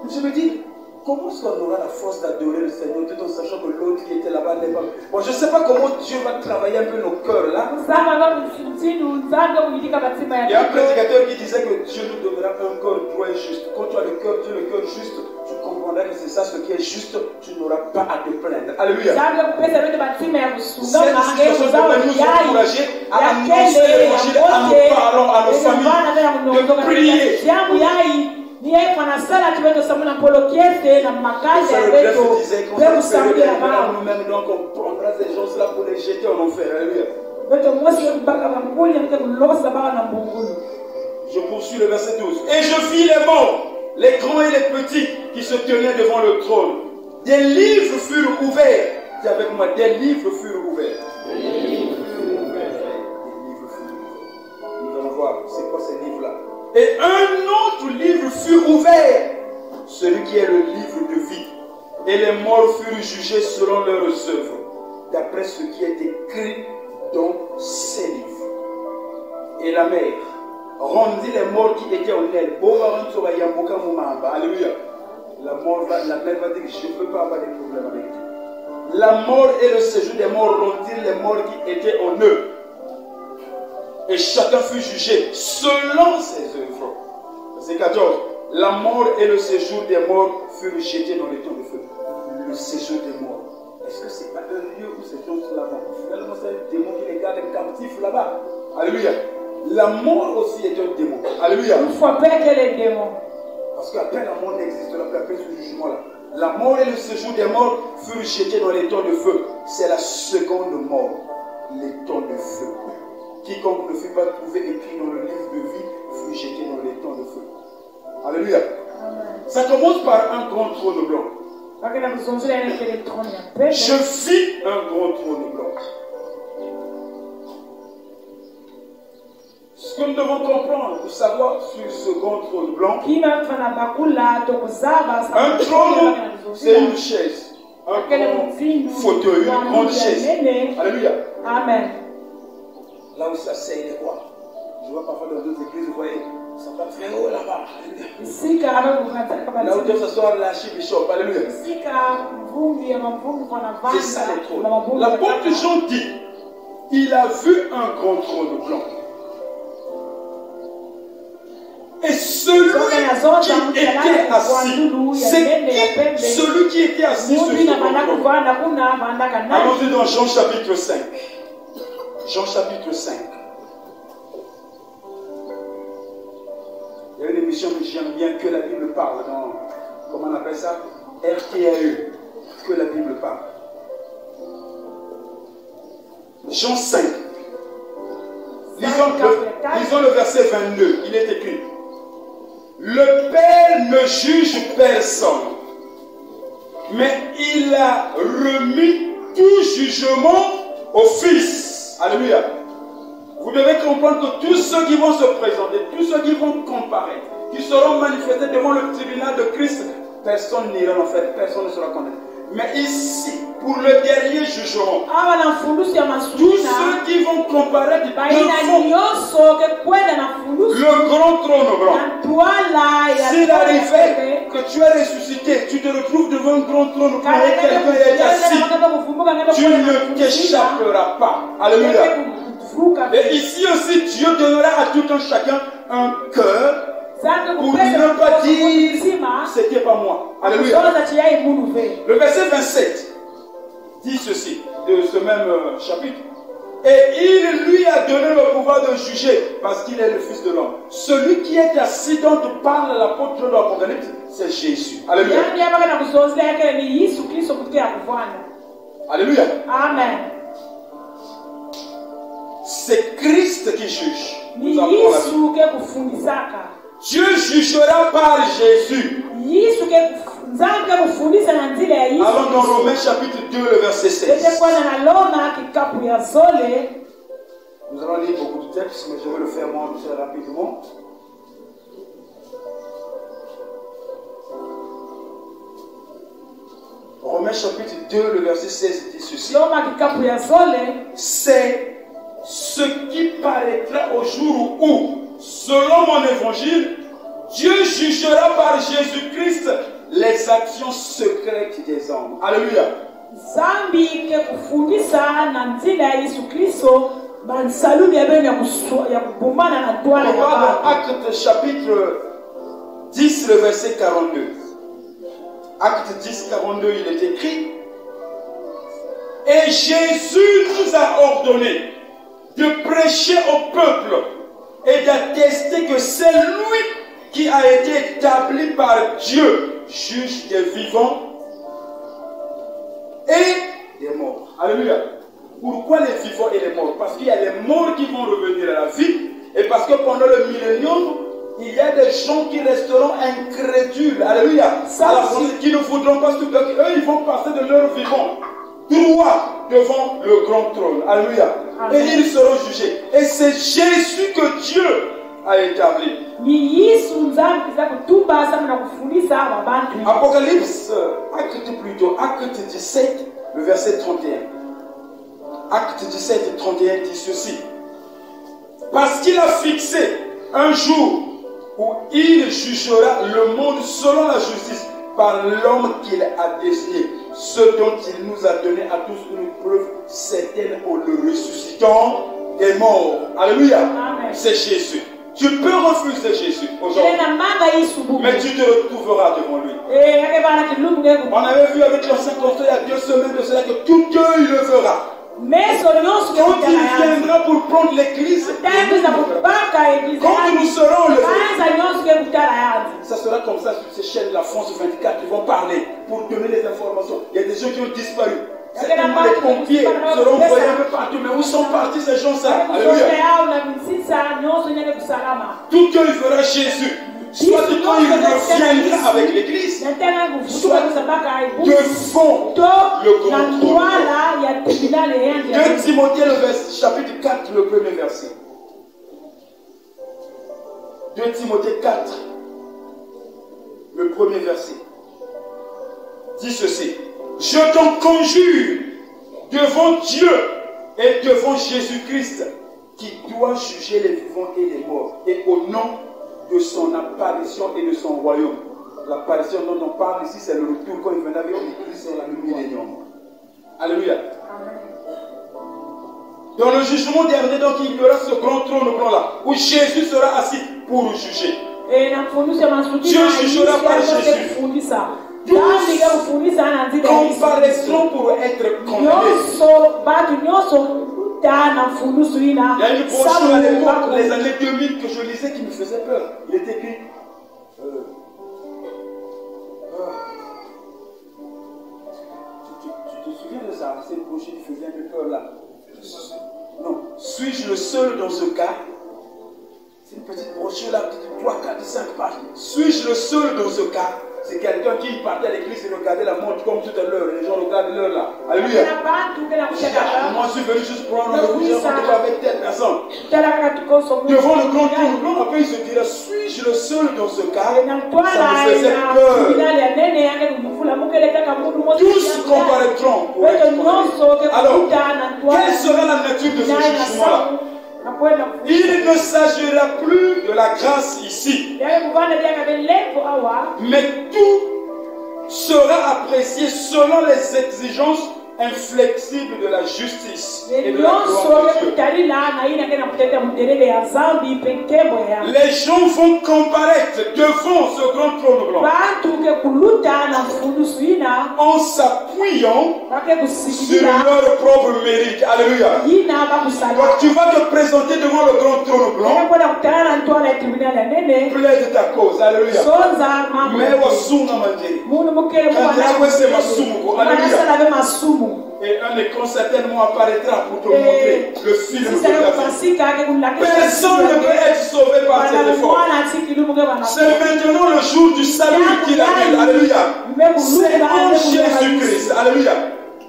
Je me dis, comment est-ce qu'on aura la force d'adorer le Seigneur tout en sachant que l'autre qui était là-bas n'est pas... Bon, je ne sais pas comment Dieu va travailler un peu nos cœurs là. Il y a un prédicateur qui disait que Dieu nous donnera un cœur droit et juste. Quand tu as le cœur Dieu, le cœur juste, tu comprendras que c'est ça ce qui est juste, tu n'auras pas à te plaindre. Alléluia. Cette situation devrait nous encourager à annoncer l'évangile à nos parents, à nos familles, de prier. Nous-mêmes donc on prendra ces gens-là pour les jeter en enfer. Alléluia. Je poursuis le verset 12. Et je vis les morts, les grands et les petits qui se tenaient devant le trône. Des livres furent ouverts. Dis avec moi, des livres furent ouverts. Nous allons voir, c'est quoi ces livres-là? Et un autre livre fut ouvert, celui qui est le livre de vie. Et les morts furent jugés selon leurs œuvres, d'après ce qui est écrit dans ces livres. Et la mer rendit les morts qui étaient en elle. Alléluia. La mer va dire, je ne peux pas avoir des problèmes avec toi. La mort et le séjour des morts rendirent les morts qui étaient en eux. Et chacun fut jugé selon ses œuvres. Verset 14. La mort et le séjour des morts furent jetés dans les temps de feu. Le séjour des morts. Est-ce que ce n'est pas un lieu où ces gens-là vont? Finalement, c'est un démon qui les garde captifs là-bas. Alléluia. La mort aussi est un démon. Alléluia. Il faut appeler les démons. Parce qu'après la mort n'existe pas, après ce jugement-là. La mort et le séjour des morts furent jetés dans les temps de feu. C'est la seconde mort. Les temps de feu. Quiconque ne fut pas trouvé écrit dans le livre de vie fut jeté dans les temps de feu. Alléluia. Amen. Ça commence par un grand trône blanc. Je vis un grand trône blanc. Ce que nous devons comprendre pour savoir sur ce grand trône blanc, un trône, c'est une chaise. Un grand fauteuil, une grande chaise. Alléluia. Amen. Là où s'asseyent les rois. Je vois parfois dans d'autres églises, vous voyez, ça va très haut là-bas. Là où doit s'asseoir l'archibishop. Alléluia. C'est ça les trônes. L'apôtre Jean dit, il a vu un grand trône blanc. Et celui qui était assis, c'est qui celui qui était assis sur ce trône blanc? Allons-y dans Jean chapitre 5. Jean chapitre 5. émission que j'aime bien, que la Bible parle dans, comment on appelle ça, RTAE, que la Bible parle. Jean 5. Lisons le verset 22. Il est écrit: le Père ne juge personne, mais il a remis tout jugement au Fils. Alléluia. Vous devez comprendre que tous ceux qui vont se présenter, tous ceux qui vont comparaître, qui seront manifestés devant le tribunal de Christ, personne n'ira en fait, personne ne sera condamné. Mais ici, pour le dernier jugement, tous ceux qui vont comparaître devant le grand trône blanc, s'il arrivait que tu es ressuscité, tu te retrouves devant un grand trône où quelqu'un est assis, tu ne t'échapperas pas. Alléluia. Et ici aussi, Dieu donnera à tout un chacun un cœur pour ne pas dire c'était pas moi. Alléluia. Le verset 27 dit ceci de ce même chapitre. Et il lui a donné le pouvoir de juger parce qu'il est le Fils de l'homme. Celui qui est assis dont parle l'apôtre de l'Apocalypse, c'est Jésus. Alléluia. Alléluia. Amen. C'est Christ qui juge. Nous avons la Bible. Dieu jugera par Jésus. Allons dans Romains chapitre 2, le verset 16. Nous allons lire beaucoup de textes, mais je vais le faire moi très rapidement. Romains chapitre 2, le verset 16 dit ceci. C'est ce qui paraîtra au jour où, selon mon évangile, Dieu jugera par Jésus-Christ les actions secrètes des hommes. Alléluia. Acte chapitre 10, le verset 42. Acte 10, 42, il est écrit: et Jésus nous a ordonné de prêcher au peuple et d'attester que c'est lui qui a été établi par Dieu, juge des vivants et des morts. Alléluia. Pourquoi les vivants et les morts? Parce qu'il y a les morts qui vont revenir à la vie, et parce que pendant le millénium, il y a des gens qui resteront incrédules. Alléluia. Qui ne voudront pas se faire. Eux, ils vont passer de leur vivant droit devant le grand trône. Alléluia. Amen. Et ils seront jugés. Et c'est Jésus que Dieu a établi. Apocalypse, acte 17, le verset 31. Acte 17 et 31 dit ceci: parce qu'il a fixé un jour où il jugera le monde selon la justice par l'homme qu'il a désigné, ce dont il nous a donné à tous une preuve certaine en le ressuscitant des morts. Alléluia. C'est Jésus. Tu peux refuser Jésus aujourd'hui, mais tu te retrouveras devant lui. On avait vu avec l'ancien conseil il y a 2 semaines de cela que tout Dieu il le fera. Quand il viendra pour prendre l'église, quand nous serons levés, ça sera comme ça sur ces chaînes, la France 24, ils vont parler pour donner les informations. Il y a des gens qui ont disparu. Les pompiers seront envoyés un peu partout. Mais où sont partis ces gens-là? Alléluia. Tout Dieu il fera Jésus. Soit quand il reviendra avec l'église, soit devant le grand trône. 2 Timothée, chapitre 4, le premier verset. 2 Timothée 4, le premier verset. Dit ceci: je t'en conjure devant Dieu et devant Jésus-Christ, qui doit juger les vivants et les morts, et au nom de son apparition et de son royaume. L'apparition dont on parle ici, c'est le retour quand il viendra avec Christ sur la millénium. Alléluia. Dans le jugement dernier, donc, il y aura ce grand trône blanc-là, où Jésus sera assis pour juger. Dieu jugera par Jésus. Comparaison pour être condamné. Il y a une brochure à l'époque, les années 2000, que je lisais qui me faisait peur. Il est écrit: Suis-je le seul dans ce cas? C'est une petite brochure là, 3, 4, 5 pages. Suis-je le seul dans ce cas? C'est quelqu'un qui partait à l'église et regardait la montre comme tout à l'heure. Les gens regardent l'heure là. Alléluia. Moi je suis venu juste prendre rendez-vous avec telle personne. Devant le grand trône, après il se dira, suis-je le seul dans ce cas? Ça me faisait peur. Tous comparaîtront pour être. Alors, quelle sera la nature de ce jugement-là? Il ne s'agira plus de la grâce ici, mais tout sera apprécié selon les exigences inflexibles de la justice et de la gloire de Dieu. Les gens vont comparaître devant ce grand trône blanc en s'appuyant sur leur propre mérite. Alléluia. Donc tu vas te présenter devant le grand trône blanc, plaide ta cause. Alléluia. Alléluia. Et un écran certainement apparaîtra pour te montrer le film de ta vie. Personne ne peut être sauvé par ses efforts. C'est maintenant le jour du salut qu'il amène. Alléluia. C'est en Jésus-Christ. Alléluia.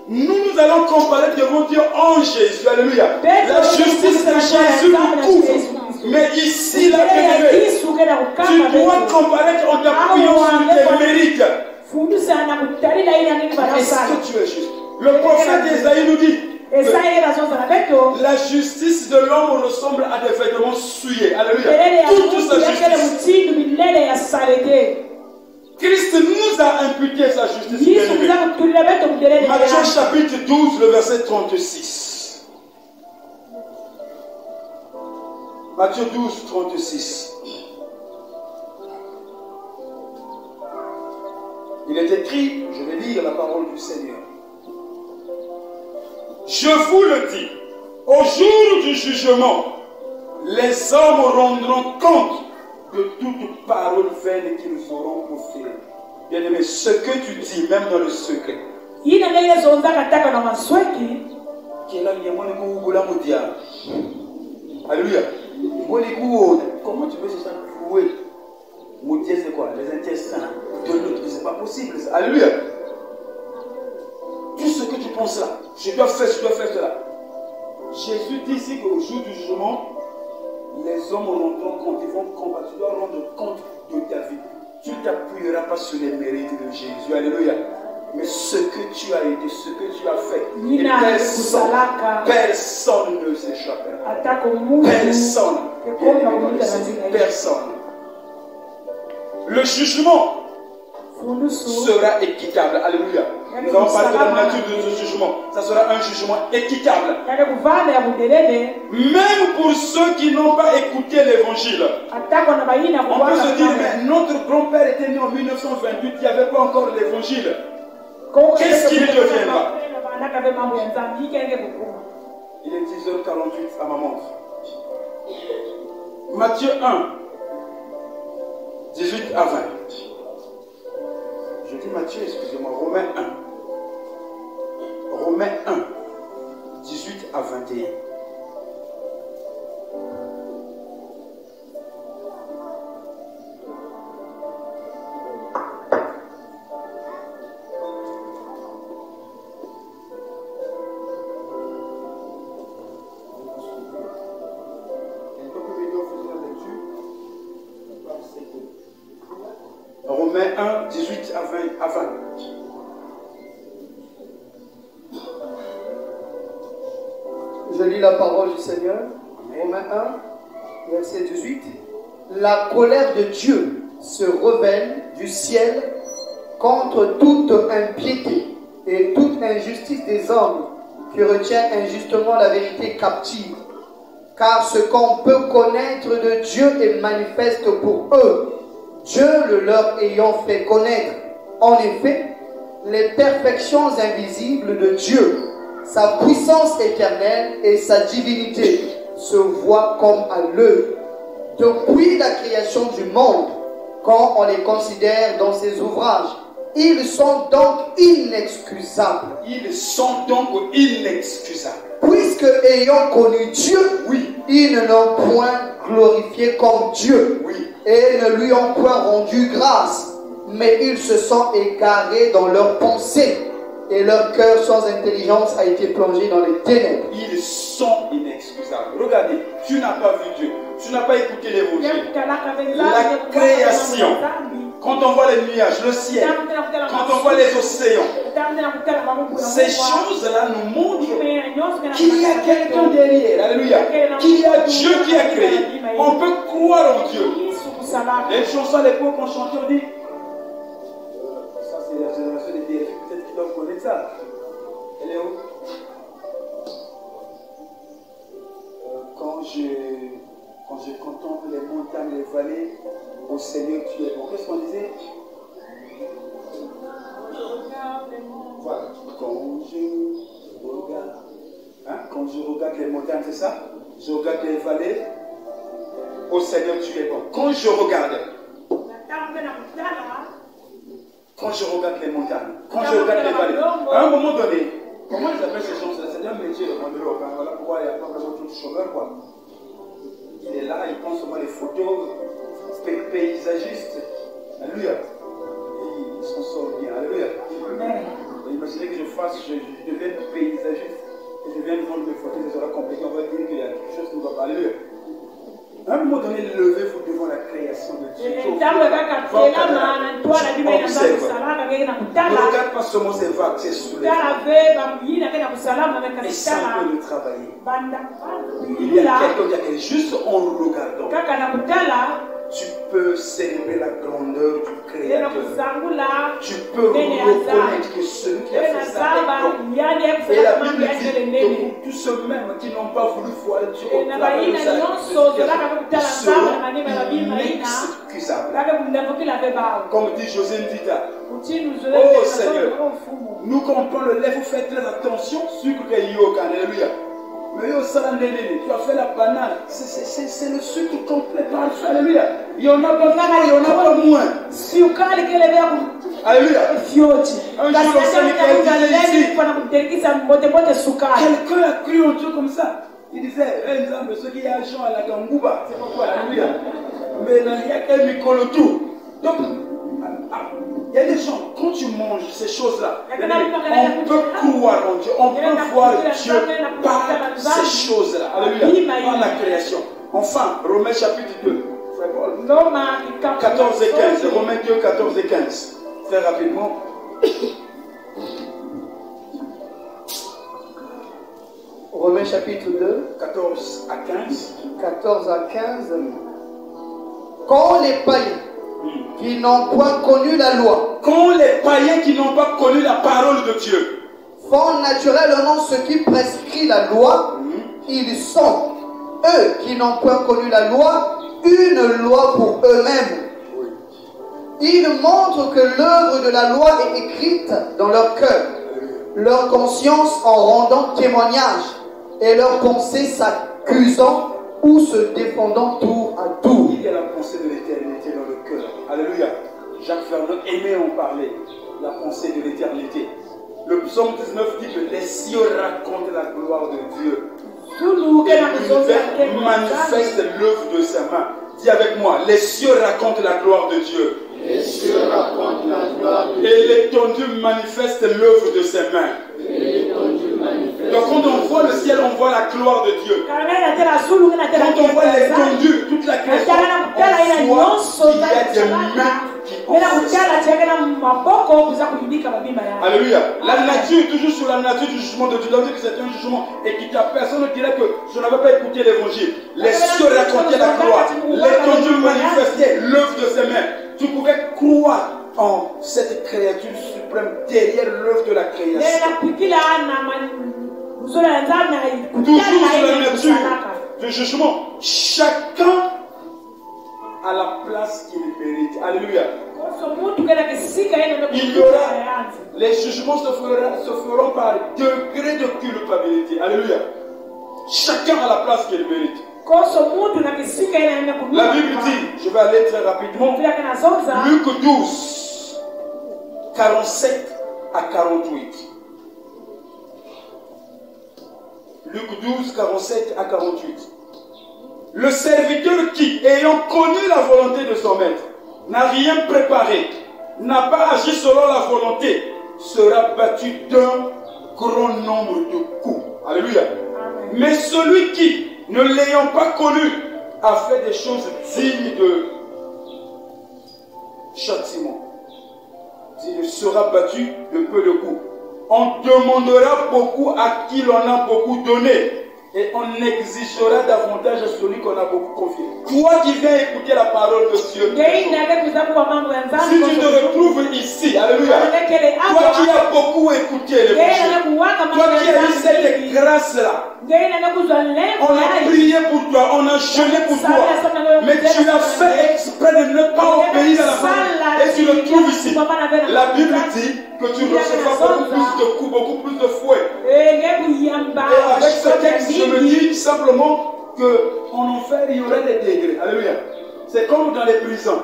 Nous allons comparer devant Dieu en Jésus. Alléluia. La justice de Jésus nous couvre. Mais ici, la bien-aimée, tu dois comparaître en t'appuyant sur tes mérites. Est-ce que tu es juste? Le prophète Esaïe nous dit que la justice de l'homme ressemble à des vêtements souillés. Alléluia. Toute sa justice. Christ nous a imputé sa justice. Matthieu chapitre 12, le verset 36. Matthieu 12, 36. Il est écrit, je vais lire la parole du Seigneur. Je vous le dis, au jour du jugement, les hommes rendront compte de toute parole vaine qu'ils auront proférée. Bien-aimé, ce que tu dis, même dans le secret, alléluia. Comment tu peux se fouer? Moudier, c'est quoi? Les intestins de l'autre, c'est pas possible. Alléluia. Tout ce que tu penses là, je dois faire cela. Jésus dit ici qu'au jour du jugement, les hommes rendront compte, ils vont combattre, tu dois rendre compte de ta vie. Tu ne t'appuieras pas sur les mérites de Jésus, alléluia. Mais ce que tu as été, ce que tu as fait, et personne ne s'échappera. Personne. Le jugement sera équitable. Alléluia. Nous allons parler de la nature de ce jugement. Ça sera un jugement équitable. Même pour ceux qui n'ont pas écouté l'évangile. On peut se dire, mais notre grand-père était né en 1928, il n'y avait pas encore l'évangile. Qu'est-ce qu'il deviendra? Il est 10h48 à ma montre. Matthieu 1, 18 à 20. Je dis Matthieu, excusez-moi, Romains 1. Romains 1, 18 à 21. Romains 1, 18 à 20. Je lis la parole du Seigneur. Romains 1, verset 18. La colère de Dieu se révèle du ciel contre toute impiété et toute injustice des hommes qui retiennent injustement la vérité captive. Car ce qu'on peut connaître de Dieu est manifeste pour eux, Dieu le leur ayant fait connaître. En effet, les perfections invisibles de Dieu, sa puissance éternelle et sa divinité se voient comme à l'œil. Depuis la création du monde, quand on les considère dans ses ouvrages, ils sont donc inexcusables. Ils sont donc inexcusables. Puisque puisque ayant connu Dieu, Oui. ils ne l'ont point glorifié comme Dieu, Oui. et ne lui ont point rendu grâce, mais ils se sont égarés dans leurs pensées, et leur cœur sans intelligence a été plongé dans les ténèbres. Ils sont inexcusables. Regardez, tu n'as pas vu Dieu. Tu n'as pas écouté l'évangile. La création. Quand on voit les nuages, le ciel, quand on voit les océans, ces choses-là nous montrent qu'il y a quelqu'un derrière. Alléluia. Qu'il y a Dieu qui a créé. On peut croire en Dieu. Les chansons à l'époque qu'on chantait, on dit, ça c'est la génération des DF, peut-être qu'ils doivent connaître ça. Elle est où? Quand je contemple les montagnes, les vallées, au Seigneur tu es bon. Qu'est-ce qu'on disait? Voilà. Quand je regarde les montagnes, c'est ça? Je regarde les vallées, au Seigneur tu es bon. Quand je regarde les montagnes, quand je regarde les vallées, à un moment donné, comment ils appellent ces gens? C'est un métier en Europe. Voilà pourquoi il n'y a pas vraiment tout chômeur, quoi. Il est là, il prend seulement les photos paysagistes. Alléluia. Ils s'en sortent bien. Alléluia. Imaginez que je devienne paysagiste et je viens vendre mes photos, ça sera compliqué. On va dire qu'il y a quelque chose qui ne va pas. Alléluia. À un moment donné, levez-vous devant la création de Dieu. Ne regarde pas seulement ces vagues, c'est sous les vagues. Et ça peut le travailler. Il y a quelqu'un qui est juste en regardant. Tu peux célébrer la grandeur du Créateur. Tu peux reconnaître que celui qui a fait ça est bon. Et la Bible dit, donc, tous ceux même qui n'ont pas voulu voir Dieu au travers de sa seront inexcusables. Comme dit José Ndita, oh Seigneur, nous comprenons le lait, vous faites très attention, sucre et yoga, alléluia. Mais tu as fait la banane, c'est le sucre complet parfait, alléluia. Il y en a pas moins, il y en a pas moins. Alléluia. Un jour, on s'est dit, quelqu'un a cru en Dieu comme ça. Il disait, ceux qui ont l'argent à la Gangouba, c'est pourquoi, alléluia. Mais il n'y a qu'un micro tout. Donc, il y a des gens, quand tu manges ces choses-là, on peut croire en Dieu, on peut voir Dieu par ces choses-là. Alléluia. Par la création. Enfin, Romains chapitre 2. 14 et 15. Romains 2, 14 et 15. Très rapidement. Romains chapitre 2. 14 à 15. 14 à 15. Quand les païens qui n'ont point connu la loi, quand les païens qui n'ont pas connu la parole de Dieu font naturellement ce qui prescrit la loi, ils sont, eux qui n'ont point connu la loi, une loi pour eux-mêmes. Ils montrent que l'œuvre de la loi est écrite dans leur cœur, leur conscience en rendant témoignage, et leur pensée s'accusant ou se défendant tour à tour. Il y a la pensée de l'éternité dans le cœur. Alléluia. Jacques Vernon aimait en parler. La pensée de l'éternité. Le psaume 19 dit que les cieux racontent la gloire de Dieu. Et l'univers manifeste l'œuvre de sa main. Dis avec moi, les cieux racontent la gloire de Dieu. Les cieux racontent la gloire de Dieu. Et l'étendue manifeste l'œuvre de ses mains. Donc quand on voit le ciel, on voit la gloire de Dieu. Quand on voit l'étendue, toute la création, on voit qu'il y a des mains qui Alléluia. La nature, toujours sur la nature du jugement de Dieu. On dit que c'est un jugement équitable. Personne ne dirait que je n'avais pas écouté l'évangile. Les cieux racontaient la gloire. L'étendue manifestait l'œuvre de ses mains. Tu pouvais croire en cette créature suprême derrière l'œuvre de la création. Toujours sur la nature du jugement. Chacun à la place qu'il mérite. Alléluia. Il y aura, les jugements se feront par degré de culpabilité. Alléluia. Chacun à la place qu'il mérite. La Bible dit, je vais aller très rapidement, Luc 12, 47 à 48. Luc 12, 47 à 48. Le serviteur qui, ayant connu la volonté de son maître, n'a rien préparé, n'a pas agi selon la volonté, sera battu d'un grand nombre de coups. Alléluia. Mais celui qui, ne l'ayant pas connu, a fait des choses dignes de châtiment, il sera battu de peu de coups. On demandera beaucoup à qui l'on a beaucoup donné, et on exigera davantage à celui qu'on a beaucoup confié. Toi qui viens écouter la parole de Dieu, si tu te retrouves ici, alléluia, toi qui as beaucoup écouté l'évangile, toi qui as eu cette grâce-là, on a prié pour toi, on a jeûné pour toi, mais tu as fait exprès de ne pas obéir à la parole, et tu le trouves ici. La Bible dit que tu recevras beaucoup plus de coups, beaucoup plus de fouets. Et avec ce texte, je me dis simplement qu'en enfer, il y aura des degrés. Alléluia. C'est comme dans les prisons.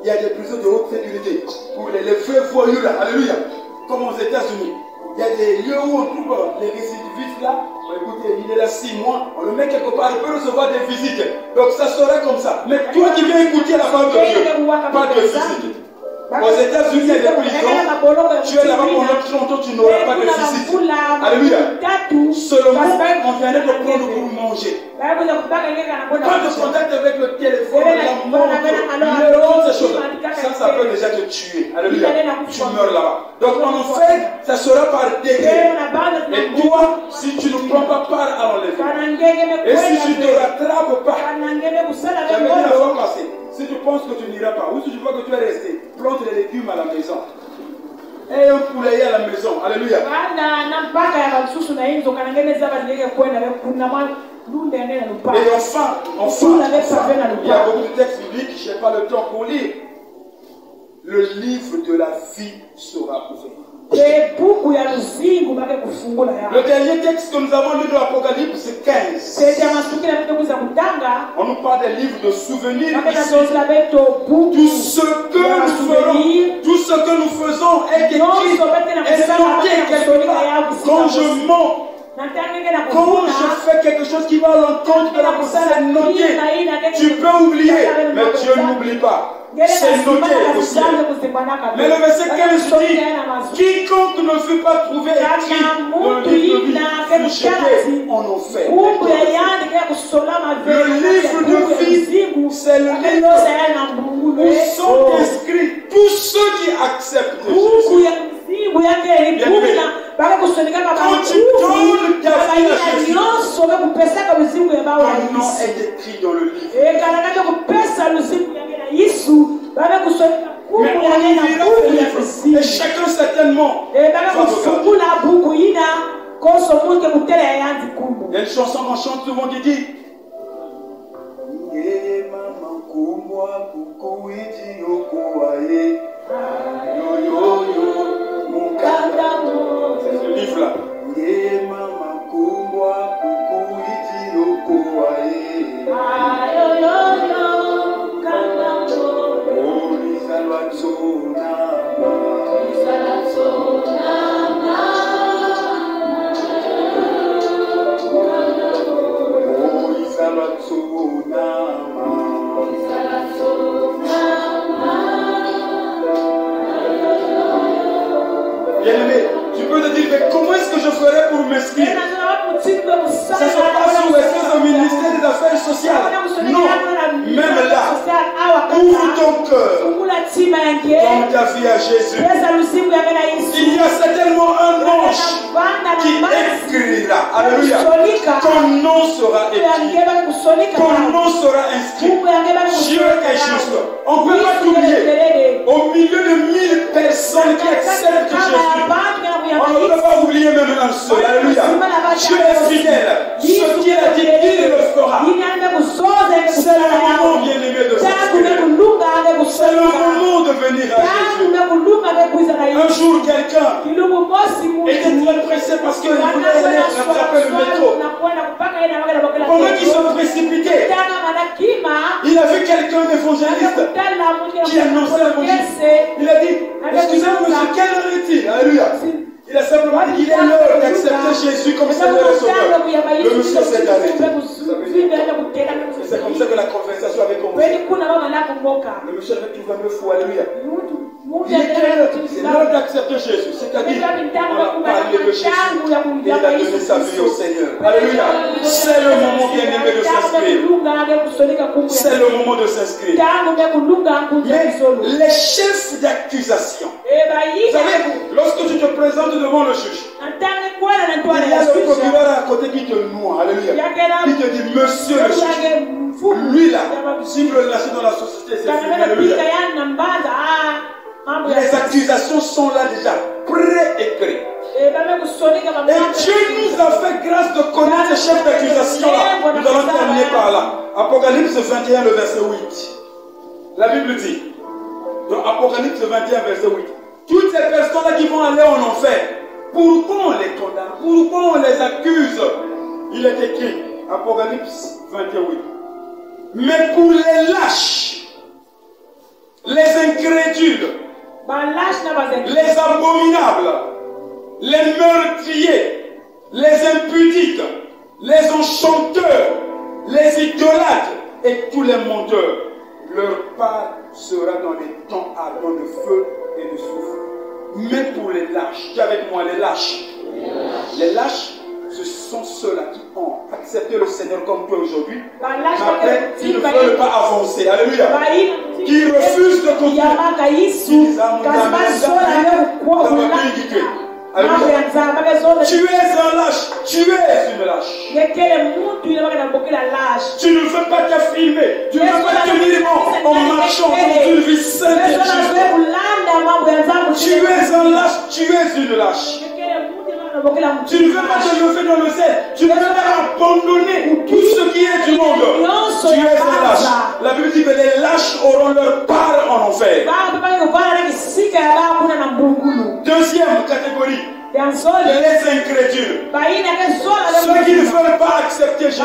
Il y a des prisons de haute sécurité. Pour les vieux voyous là. Alléluia. Comme aux États-Unis. Il y a des lieux où on trouve les récidivistes là. Écoutez, il est là 6 mois. On le met quelque part. Il peut recevoir des visites. Donc ça sera comme ça. Mais toi qui viens écouter la parole de Dieu, pas de visite. Aux États-Unis, il y a des prisons. Tu es là-bas pendant longtemps, tu n'auras pas de visite. Alléluia. Seulement, on viendrait te prendre pour manger. Pas de contact avec le téléphone, la montre, ces choses. Ça peut déjà te tuer. Alléluia. Tu meurs là-bas. Donc, en fait, ça sera par degré. Et toi, si tu ne prends pas part à l'enlèvement, et si tu ne te rattrapes pas, j'avais dit la fois passée, si tu penses que tu n'iras pas, ou si tu vois que tu es resté, plante les légumes à la maison. Et un poulailler à la maison. Alléluia. Et enfin, il y a beaucoup de textes bibliques, je n'ai pas le temps pour lire. Le livre de la vie sera ouvert. Le dernier texte que nous avons lu de l'Apocalypse, c'est 15. On nous parle des livres de souvenirs. Tout ce que nous ferons, tout ce que nous faisons est écrit, est noté quelque part. Quand je mens, quand je fais quelque chose qui va à l'encontre de la pensée, c'est noté. Tu peux oublier, mais Dieu n'oublie pas. C'est noté au ciel. Mais le verset 15 dit, quiconque ne fut pas trouvé écrit dans le livre de vie fut jeté en enfer. Le livre de vie, c'est le livre où sont inscrits tous ceux qui acceptent Jésus. Quand tu donnes ta vie à Jésus, ton nom est écrit dans le livre. Mais on y lira ce livre. Et chacun certainement va regarder. Il y a une chanson qu'on chante souvent qui dit c'est ce livre là. Bien-aimé, tu peux te dire, mais comment est-ce que je ferais pour m'inscrire? Ça se passe où? Est-ce que c'est au ministère des Affaires sociales? Non, même là, ouvre ton cœur, donne ta vie à Jésus. Il y a certainement un ange qui écrira, alléluia, ton nom sera écrit, ton nom sera inscrit. Dieu est juste. On ne peut pas t'oublier. Au milieu de 1000 personnes qui acceptent Jésus, on ne peut pas oublier même un seul. Alléluia. Dieu est fidèle. Ce qu'il a dit, il le fera. C'est le moment, bien-aimé, de s'inscrire. C'est le moment de venir à Jésus. Un jour, quelqu'un était très pressé parce qu'il voulait aller rattraper le métro. Pendant qu'il se précipitait, il a vu quelqu'un d'évangéliste qui annonçait l'évangile. Il a dit, excusez-moi monsieur, quelle heure est-il? Alléluia. Il a simplement dit qu'il est l'heure d'accepter Jésus comme Seigneur et Sauveur. Le monsieur s'est arrêté. C'est comme ça que la conversation avait commencé. Le monsieur avait trouvé un peu fou. Alléluia. Il est c'est l'heure d'accepter Jésus. C'est-à-dire, on a parlé de Jésus. Et il a donné sa vie au Seigneur. Alléluia. C'est le moment bien aimé de s'inscrire. C'est le moment de s'inscrire. Mais les chefs d'accusation. Vous savez, lorsque tu te présentes devant le juge, il y a le procureur à côté qui te noie. Alléluia. Qui te dit, monsieur le juge, lui là, si vous le lâchez dans la société, c'est fini. Alléluia. Les accusations sont là déjà, pré-écrites. Et Dieu nous a fait grâce de connaître ces chefs d'accusation là. Nous allons terminer par là. Apocalypse 21, le verset 8. La Bible dit, dans Apocalypse 21, verset 8, toutes ces personnes-là qui vont aller en enfer, pourquoi on les condamne? Pourquoi on les accuse? Il est écrit, Apocalypse 28. Mais pour les lâches, les incrédules, les abominables, les meurtriers, les impudiques, les enchanteurs, les idolâtres et tous les menteurs, leur part sera dans les temps ardents de feu et de soufre. Mais pour les lâches, dis avec moi les lâches. Les lâches, ce sont ceux-là qui ont accepté le Seigneur comme toi aujourd'hui, mais après, qui ne veulent pas avancer. Alléluia. Qui refusent de continuer. Qui disent, alléluia. Tu es un lâche. Tu es une lâche. Tu ne veux pas t'affirmer. Tu ne veux pas tenir bon en marchant dans une vie sainte et juste. Tu es un lâche. Tu es une lâche. Tu ne veux pas te lever dans le ciel. Tu ne veux pas abandonner tout ce qui est du monde. Tu es un lâche. La Bible dit que les lâches auront leur part en enfer. Deuxième catégorie. Les incrédules. Ceux qui ne veulent pas accepter Jésus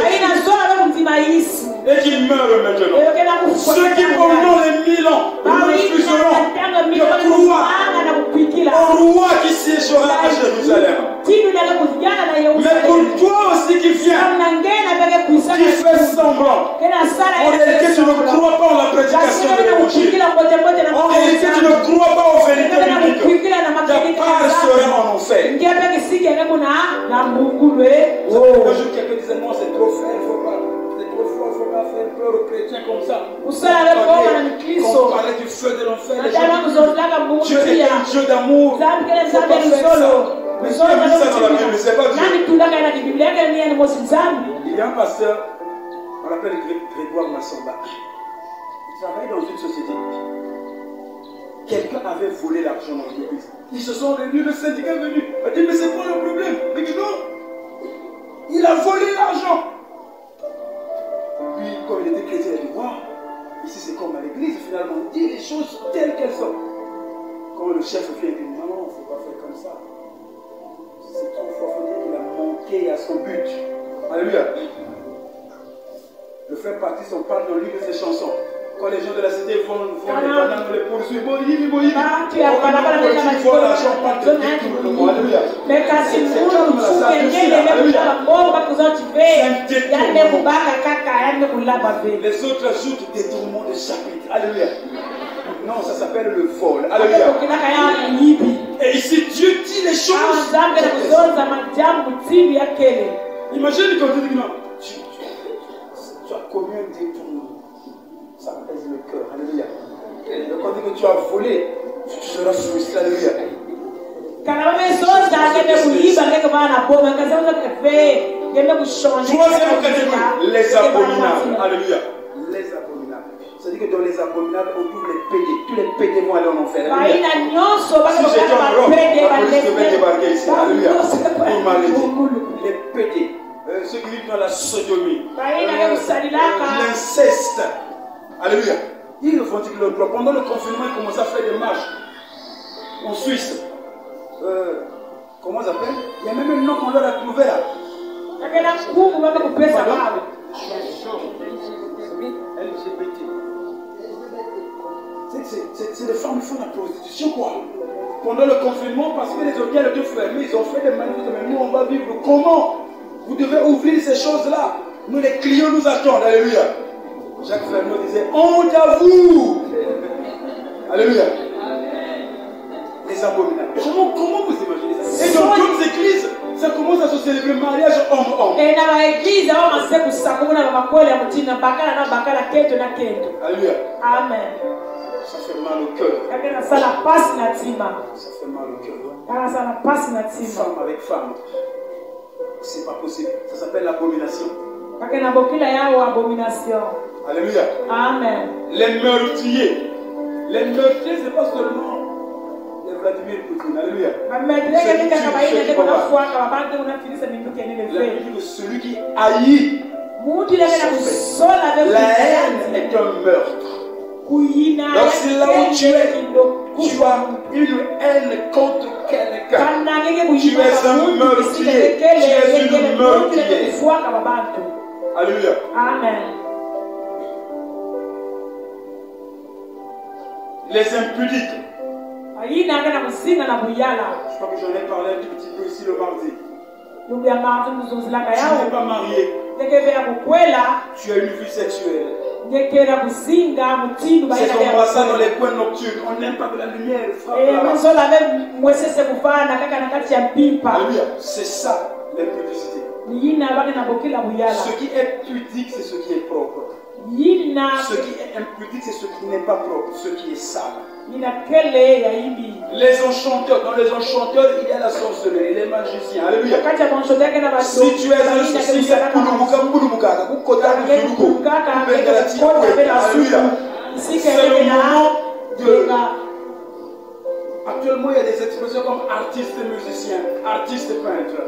et qui meurent maintenant. Ceux qui pendant les 1000 ans refuseront de croire au roi qui siégera à Jérusalem. Mais pour toi aussi qui viens, qui fais semblant, en réalité tu ne crois pas en la prédication de l'évangile. En réalité tu ne crois pas aux vérités bibliques. Ta part sera en enfer. Un jour quelqu'un disait non c'est trop fort, il faut pas faire peur aux chrétiens comme ça. On parlait du feu de l'enfer. Dieu est un Dieu d'amour. Il ne faut pas faire ça. Mais Dieu a mis ça dans la Bible, c'est pas Dieu. Il y a un pasteur, on l'appelle Grégoire Massamba. Il travaille dans une société. Quelqu'un avait volé l'argent dans l'église. Ils se sont réunis, le syndicat est venu. Il a dit, mais c'est quoi le problème? Il dit non, il a volé l'argent. Puis, comme il était chrétien, il a dit, wow, ici c'est comme à l'église, finalement, on dit les choses telles qu'elles sont. Quand le chef vient, il dit, non, il ne faut pas faire comme ça. C'est trop fort, il faut dire qu'il a manqué à son but. Alléluia. Le faire partie, on parle dans l'une de ses chansons. Quand les gens de la cité vont les pendant les poursuivre, ils vont l'argent, pas de détournement. Alléluia. C'est comme ça, les autres ajoutent détournement de chapitre. Alléluia. Non, ça s'appelle le vol. Alléluia. Et ici, Dieu dit les choses. Imagine quand tu dis non, tu as commis un détournement. Ça pèse le cœur. Alléluia. Et quand que tu as volé, tu seras frustré. Alléluia. Troisième catégorie, les abominables. Alléluia. Les abominables. C'est-à-dire que dans les abominables, on trouve les pédés. Tous les pédés vont aller en enfer. Alléluia. Si j'étais en Europe, la police devait débarquer ici. Alléluia. Pour m'arrêter. Les pédés. Ceux qui vivent dans la sodomie. L'inceste. Alléluia. Ils revendiquent leur droit. Pendant le confinement, ils commencent à faire des marches en Suisse. Comment ça s'appelle? Il y a même un nom qu'on leur a trouvé là. LGBT. C'est des femmes qui font la prostitution, quoi. pendant le confinement, parce que les hôtels étaient fermés, ils ont fait des manifestations. Mais nous, on va vivre comment? Vous devez ouvrir ces choses-là. Nous, les clients nous attendent. Alléluia. Jacques Fermot disait, honte à vous. Alléluia. Les abominables. Comment vous imaginez ça? Et dans d'autres églises, ça commence à se célébrer mariage homme-homme. Et dans l'église, on sait que ça commence à bakala keto na keto. Alléluia. Amen. Ça fait mal au cœur. Ça la passe na tima. Ça fait mal au cœur. Ça la passe na tima. Femme avec femme. C'est pas possible. Ça s'appelle l'abomination. Alléluia. Amen. Les meurtriers. Les meurtriers, c'est pas seulement les Vladimir Poutine. Alléluia. Celui qui haït. La haine est un meurtre. Donc c'est là où tu as une haine contre quelqu'un. Tu es un meurtrier. Tu es une meurtrière. Alléluia. Amen. Les impudiques. Je crois que j'en ai parlé un petit peu ici le mardi. Tu n'es pas marié. Tu as une vie sexuelle. C'est comme ça dans les coins nocturnes. On n'aime pas de la lumière. Alléluia. C'est ça l'impudicité. Ce qui est pudique, c'est ce qui est propre. Ce qui est impudique, c'est ce qui n'est pas propre, ce qui est sale. Les enchanteurs, dans les enchanteurs, il y a la sorcellerie, les magiciens. Alléluia. Si tu es un sorcier, c'est le moment de... Actuellement, il y a des expressions comme artiste musicien, artiste peintre.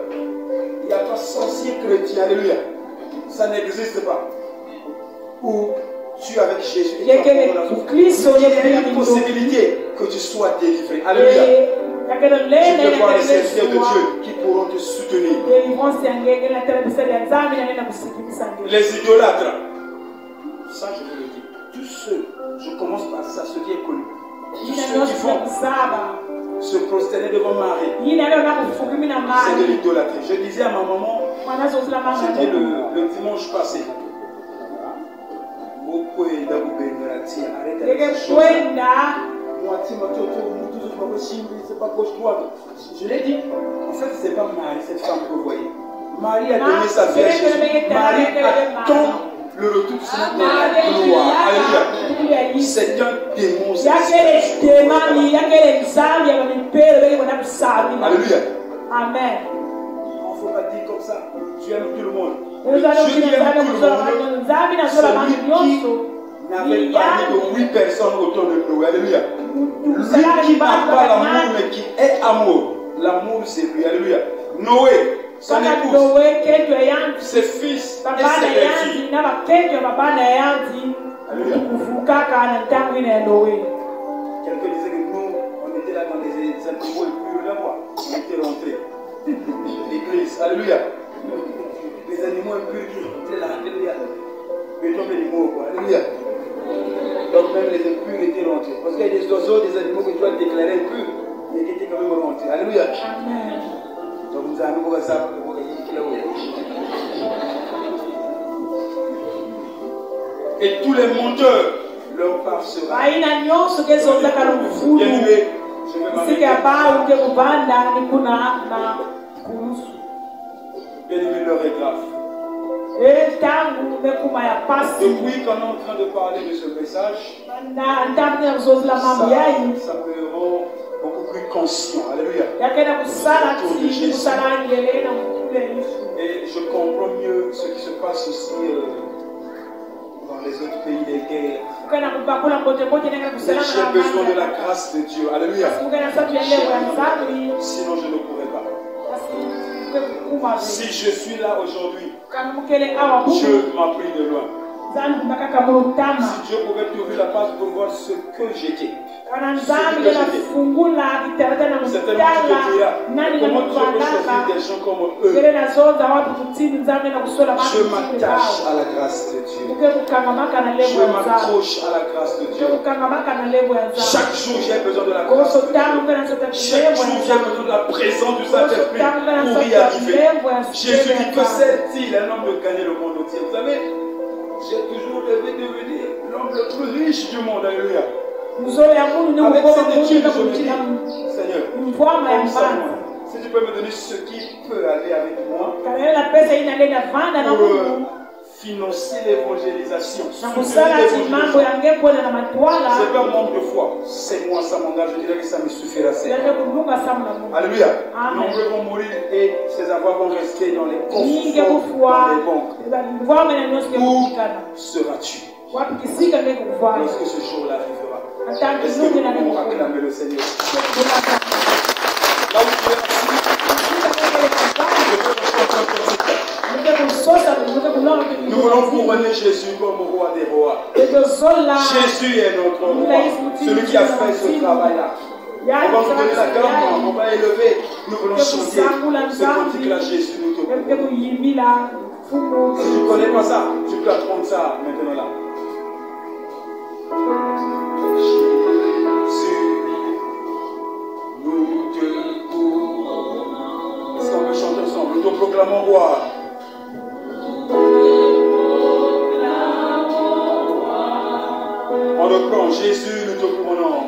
Il n'y a pas sorcier chrétien. Alléluia. Ça n'existe pas. Ou tu es avec Jésus. Il y a une possibilité que tu sois délivré. Alléluia. Tu peux voir les serviteurs de Dieu qui pourront te soutenir. Les idolâtres. Ça, je vous le dis. Tous ceux, je commence par ça, ce qui est connu. Tous ceux qui vont se prosterner devant Marie, c'est de l'idolâtrie. Je disais à ma maman, c'était le dimanche passé. Je l'ai dit, en fait, c'est pas Marie, cette femme que vous voyez. Marie a donné sa vie à Jésus. Marie attend le retour de son gloire. Alléluia. C'est un démon. Alléluia. Amen. Il ne faut pas dire comme ça. Tu aimes tout le monde. Celui qui n'avait parlé de 8 personnes autour de nous. Alléluia. Lui qui n'a pas l'amour, mais qui est amour. L'amour, c'est lui. Alléluia. Noé, son épouse, ses fils et ses belles-filles. Alléluia. Quelqu'un disait que nous, on était là dans les animaux impurs là-bas. On était rentrés. L'église. Alléluia. Les animaux impurs qui étaient là. Alléluia. Mais tombent les mots, quoi. Alléluia. Donc même les impurs étaient rentrés. Parce qu'il y a des oiseaux, des animaux que tu dois déclarer impurs, mais qui étaient quand même rentrés. Alléluia. Amen. Donc nous allons ça. Et tous les menteurs, leur part sera. Bien-aimé, je vais m'arrêter. Bien-aimé, l'heure est grave. Depuis qu'on est en train de parler de ce message, ça me rend beaucoup plus conscient. Alléluia. Et je comprends mieux ce qui se passe aussi dans les autres pays des guerres. J'ai besoin de la grâce de Dieu. Alléluia. Sinon je ne pourrais pas. Si je suis là aujourd'hui, Dieu m'a pris de loin. Si Dieu pouvait t'ouvrir la page pour voir ce que j'étais. Certainement tu te diras, comment Dieu peut choisir des gens comme eux? Je m'attache à la grâce de Dieu. Je m'accroche à la grâce de Dieu. Chaque jour j'ai besoin de la grâce de Dieu. Chaque jour j'ai besoin de la présence du Saint-Esprit pour y arriver. Jésus dit, que sert-il un homme de gagner le monde entier? Vous savez, j'ai toujours rêvé de devenir l'homme le plus riche du monde. Alléluia. Avec cette étude, je me dis, Seigneur, si tu peux me donner ce qui peut aller avec moi pour financer l'évangélisation. C'est pas un manque de foi. C'est moi, ça m'engage. Je dirais que ça me suffira. Alléluia. Nos bleus vont mourir et ces avoirs vont rester dans les coffres, dans les banques. Où seras-tu lorsque ce jour-là arrivera? Est-ce que nous pouvons acclamer le Seigneur? Là où tu es nous voulons couronner Jésus comme roi des rois. Jésus est notre roi, celui qui a fait ce travail-là. On va vous donner la gamme, on va élever. Nous voulons chanter ce cantique-là, Jésus nous te couronne. Si tu ne connais pas ça, tu peux apprendre ça maintenant là. Jésus, nous te couronons. Est-ce qu'on peut chanter ensemble? Nous te proclamons roi. On reprend, Jésus, nous te couronnons.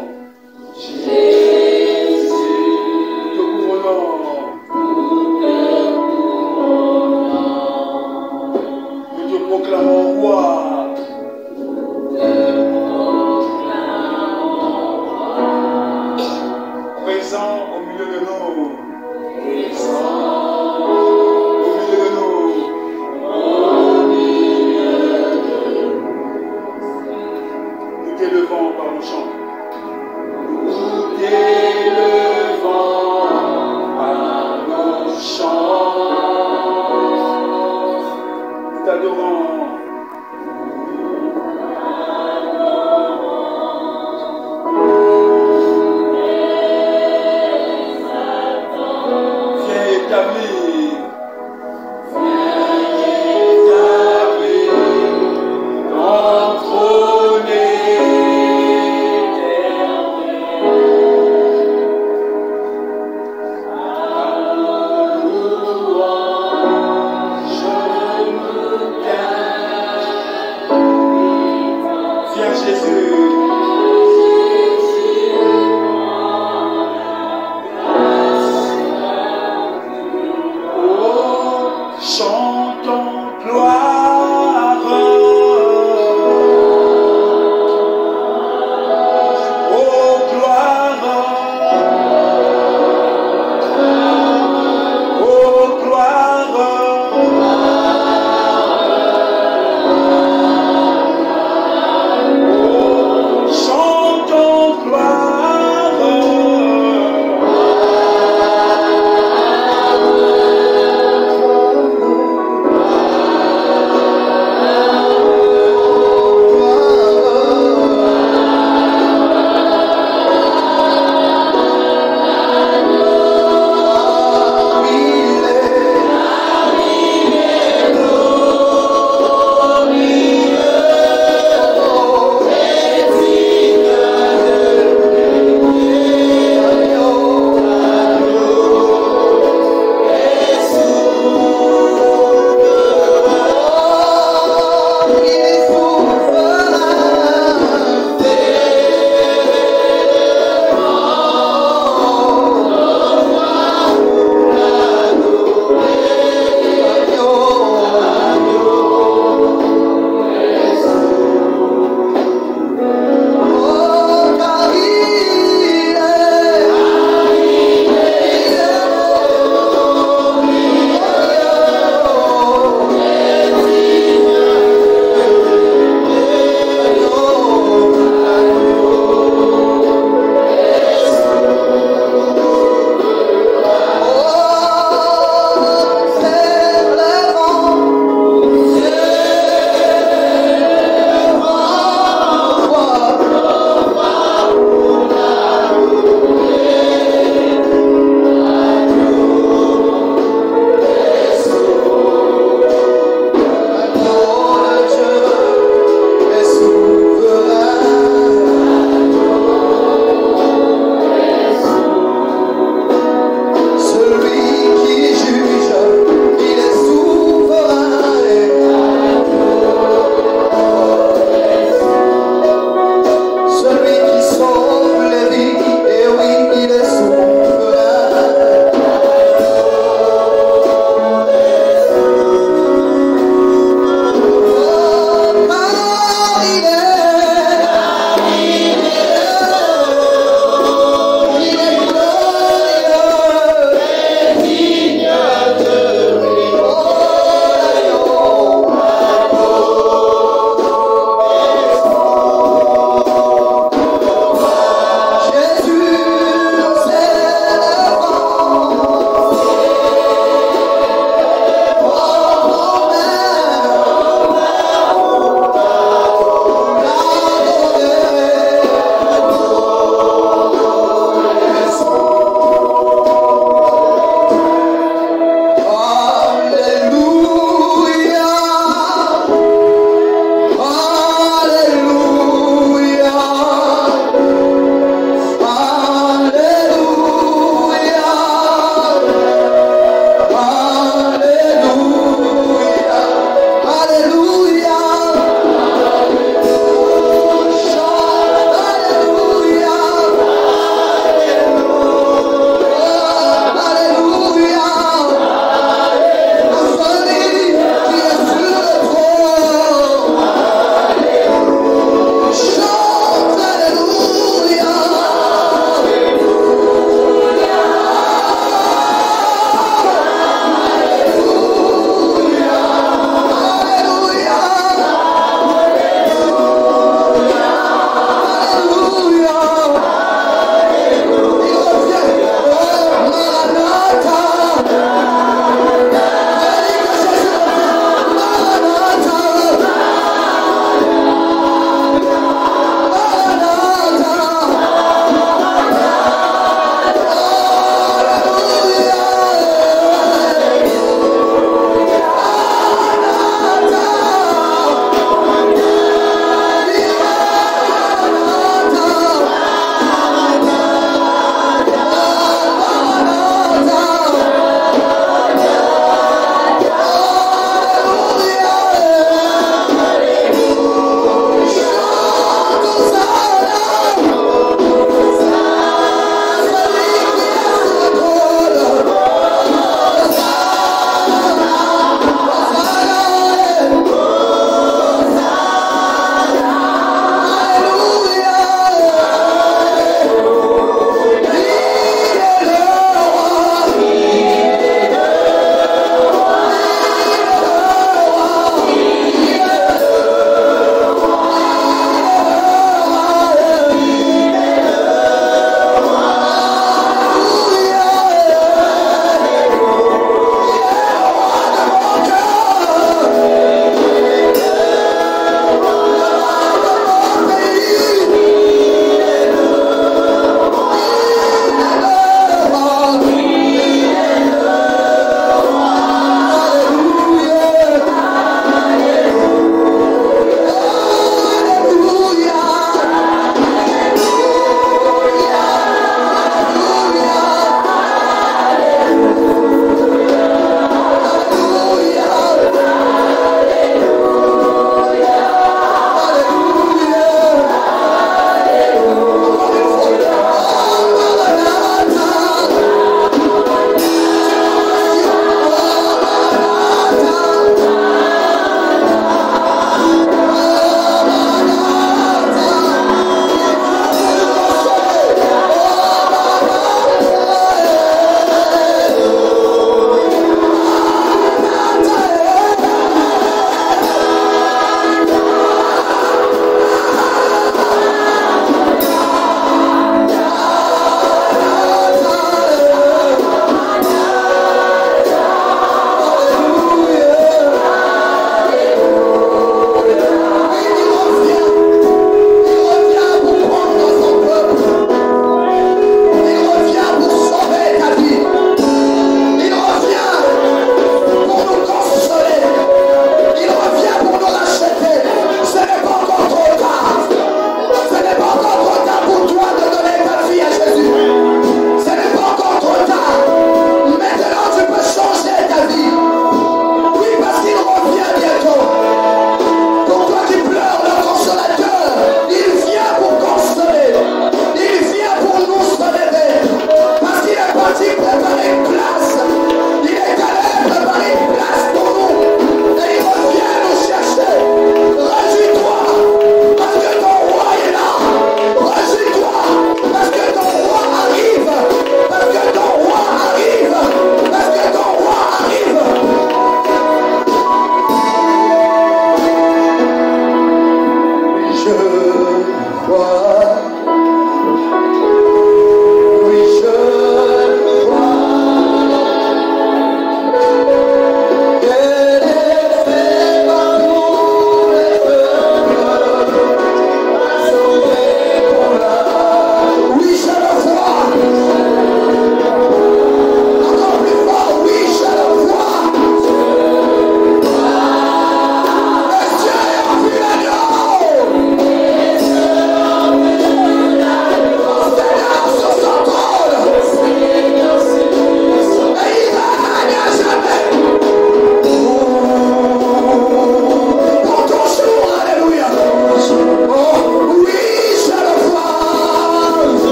Jésus, nous te couronnons. Nous te proclamons roi. Présent au milieu de nous. Présent au milieu de nous. Nous t'élevons par nos chants. Nous t'élevons par nos chants. Nous t'adorons. Oh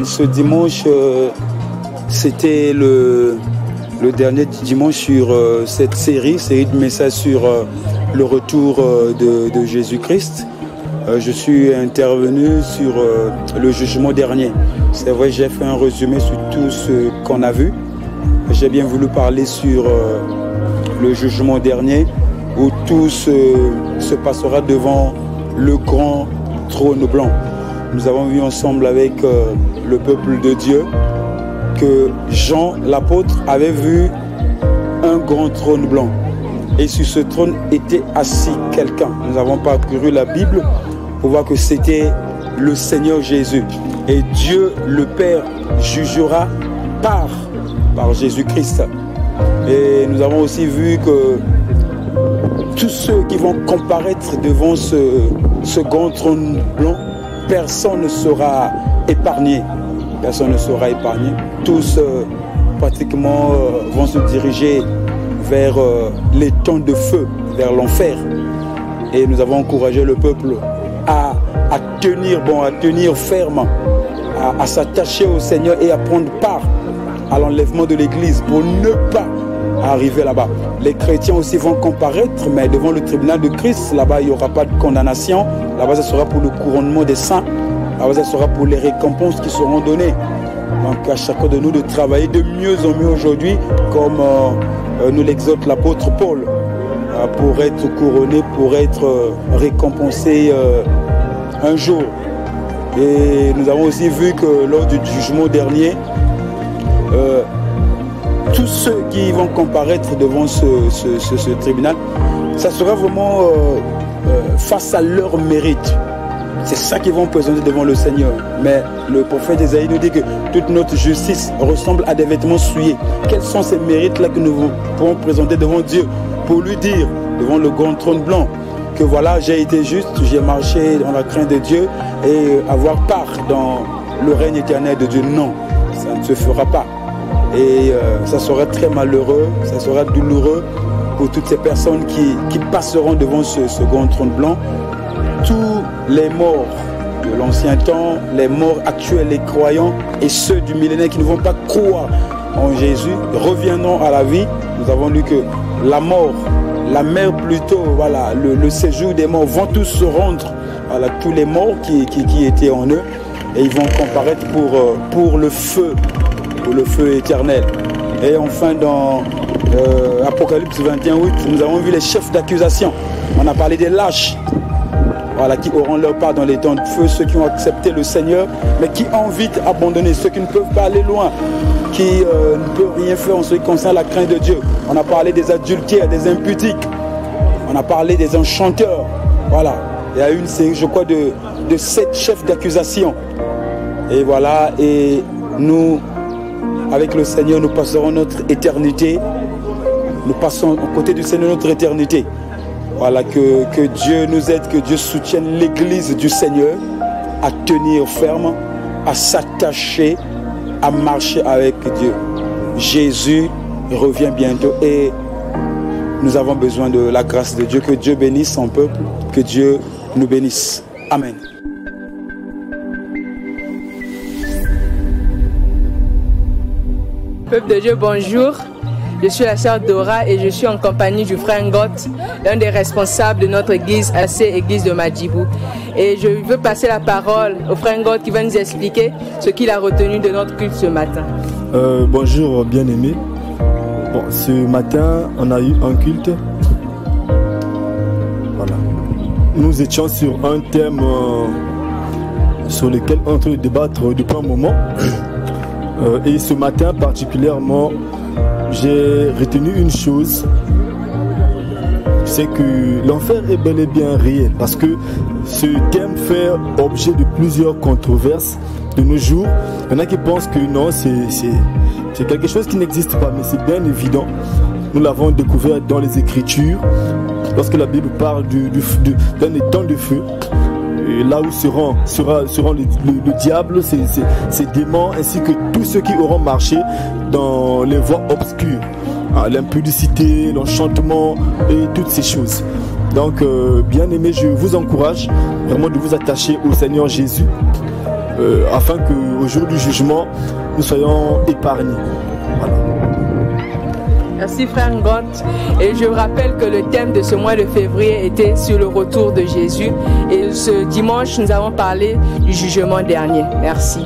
Ce dimanche, c'était le dernier dimanche sur cette série de messages sur le retour de Jésus-Christ. Je suis intervenu sur le jugement dernier. C'est vrai, j'ai fait un résumé sur tout ce qu'on a vu. J'ai bien voulu parler sur le jugement dernier où tout se passera devant le grand trône blanc. Nous avons vu ensemble avec le peuple de Dieu que Jean, l'apôtre, avait vu un grand trône blanc. Et sur ce trône était assis quelqu'un. Nous avons parcouru la Bible pour voir que c'était le Seigneur Jésus. Et Dieu, le Père, jugera par Jésus-Christ. Et nous avons aussi vu que tous ceux qui vont comparaître devant ce grand trône blanc, personne ne sera épargné. Personne ne sera épargné. Tous pratiquement vont se diriger vers les temps de feu, vers l'enfer. Et nous avons encouragé le peuple à tenir ferme, à s'attacher au Seigneur et à prendre part à l'enlèvement de l'Église pour ne pas arriver là-bas. Les chrétiens aussi vont comparaître, mais devant le tribunal de Christ, là-bas il n'y aura pas de condamnation. Là-bas ce sera pour le couronnement des saints. Là-bas ce sera pour les récompenses qui seront données. Donc à chacun de nous de travailler de mieux en mieux aujourd'hui, comme nous l'exhorte l'apôtre Paul, pour être couronné, pour être récompensé un jour. Et nous avons aussi vu que lors du jugement dernier, tous ceux qui vont comparaître devant ce tribunal, ça sera vraiment face à leur mérite. C'est ça qu'ils vont présenter devant le Seigneur. Mais le prophète Isaïe nous dit que toute notre justice ressemble à des vêtements souillés. Quels sont ces mérites-là que nous pourrons présenter devant Dieu pour lui dire, devant le grand trône blanc, que voilà, j'ai été juste, j'ai marché dans la crainte de Dieu et avoir part dans le règne éternel de Dieu. Non, ça ne se fera pas. Et ça sera très malheureux, ça sera douloureux pour toutes ces personnes qui passeront devant ce grand trône blanc. Tous les morts de l'ancien temps, les morts actuels, les croyants et ceux du millénaire qui ne vont pas croire en Jésus reviendront à la vie. Nous avons lu que la mort, la mer plutôt, voilà, le séjour des morts vont tous se rendre, voilà, tous les morts qui étaient en eux, et ils vont comparaître pour le feu éternel. Et enfin dans Apocalypse 21:8, nous avons vu les chefs d'accusation. On a parlé des lâches. voilà, qui auront leur part dans les temps de feu, ceux qui ont accepté le Seigneur, mais qui ont vite abandonné, ceux qui ne peuvent pas aller loin, qui ne peuvent rien faire en ce qui concerne la crainte de Dieu. On a parlé des adultères, des imputiques, on a parlé des enchanteurs, voilà. Il y a une série, je crois, de 7 chefs d'accusation. Et voilà, et nous, avec le Seigneur, nous passerons notre éternité. Nous passons aux côtés du Seigneur notre éternité. Voilà, que Dieu nous aide, que Dieu soutienne l'Église du Seigneur à tenir ferme, à s'attacher, à marcher avec Dieu. Jésus revient bientôt et nous avons besoin de la grâce de Dieu. Que Dieu bénisse son peuple, que Dieu nous bénisse. Amen. Peuple de Dieu, bonjour. Je suis la sœur Dora et je suis en compagnie du frère Ngot, l'un des responsables de notre église, AC Église de Madjibou. Et je veux passer la parole au frère Ngot qui va nous expliquer ce qu'il a retenu de notre culte ce matin. Bonjour bien-aimés. Bon, ce matin, on a eu un culte. Voilà. Nous étions sur un thème sur lequel on peut débattre depuis un moment. Et ce matin particulièrement, j'ai retenu une chose, c'est que l'enfer est bel et bien réel, parce que ce thème fait objet de plusieurs controverses de nos jours. Il y en a qui pensent que non, c'est quelque chose qui n'existe pas, mais c'est bien évident. Nous l'avons découvert dans les Écritures, lorsque la Bible parle d'un étang de feu. Et là où seront le diable, ses démons, ainsi que tous ceux qui auront marché dans les voies obscures, l'impudicité, l'enchantement et toutes ces choses. Donc, bien aimé, je vous encourage vraiment de vous attacher au Seigneur Jésus, afin qu'au jour du jugement, nous soyons épargnés. Voilà. Merci frère Ngot. Et je rappelle que le thème de ce mois de février était sur le retour de Jésus. Et ce dimanche, nous avons parlé du jugement dernier. Merci.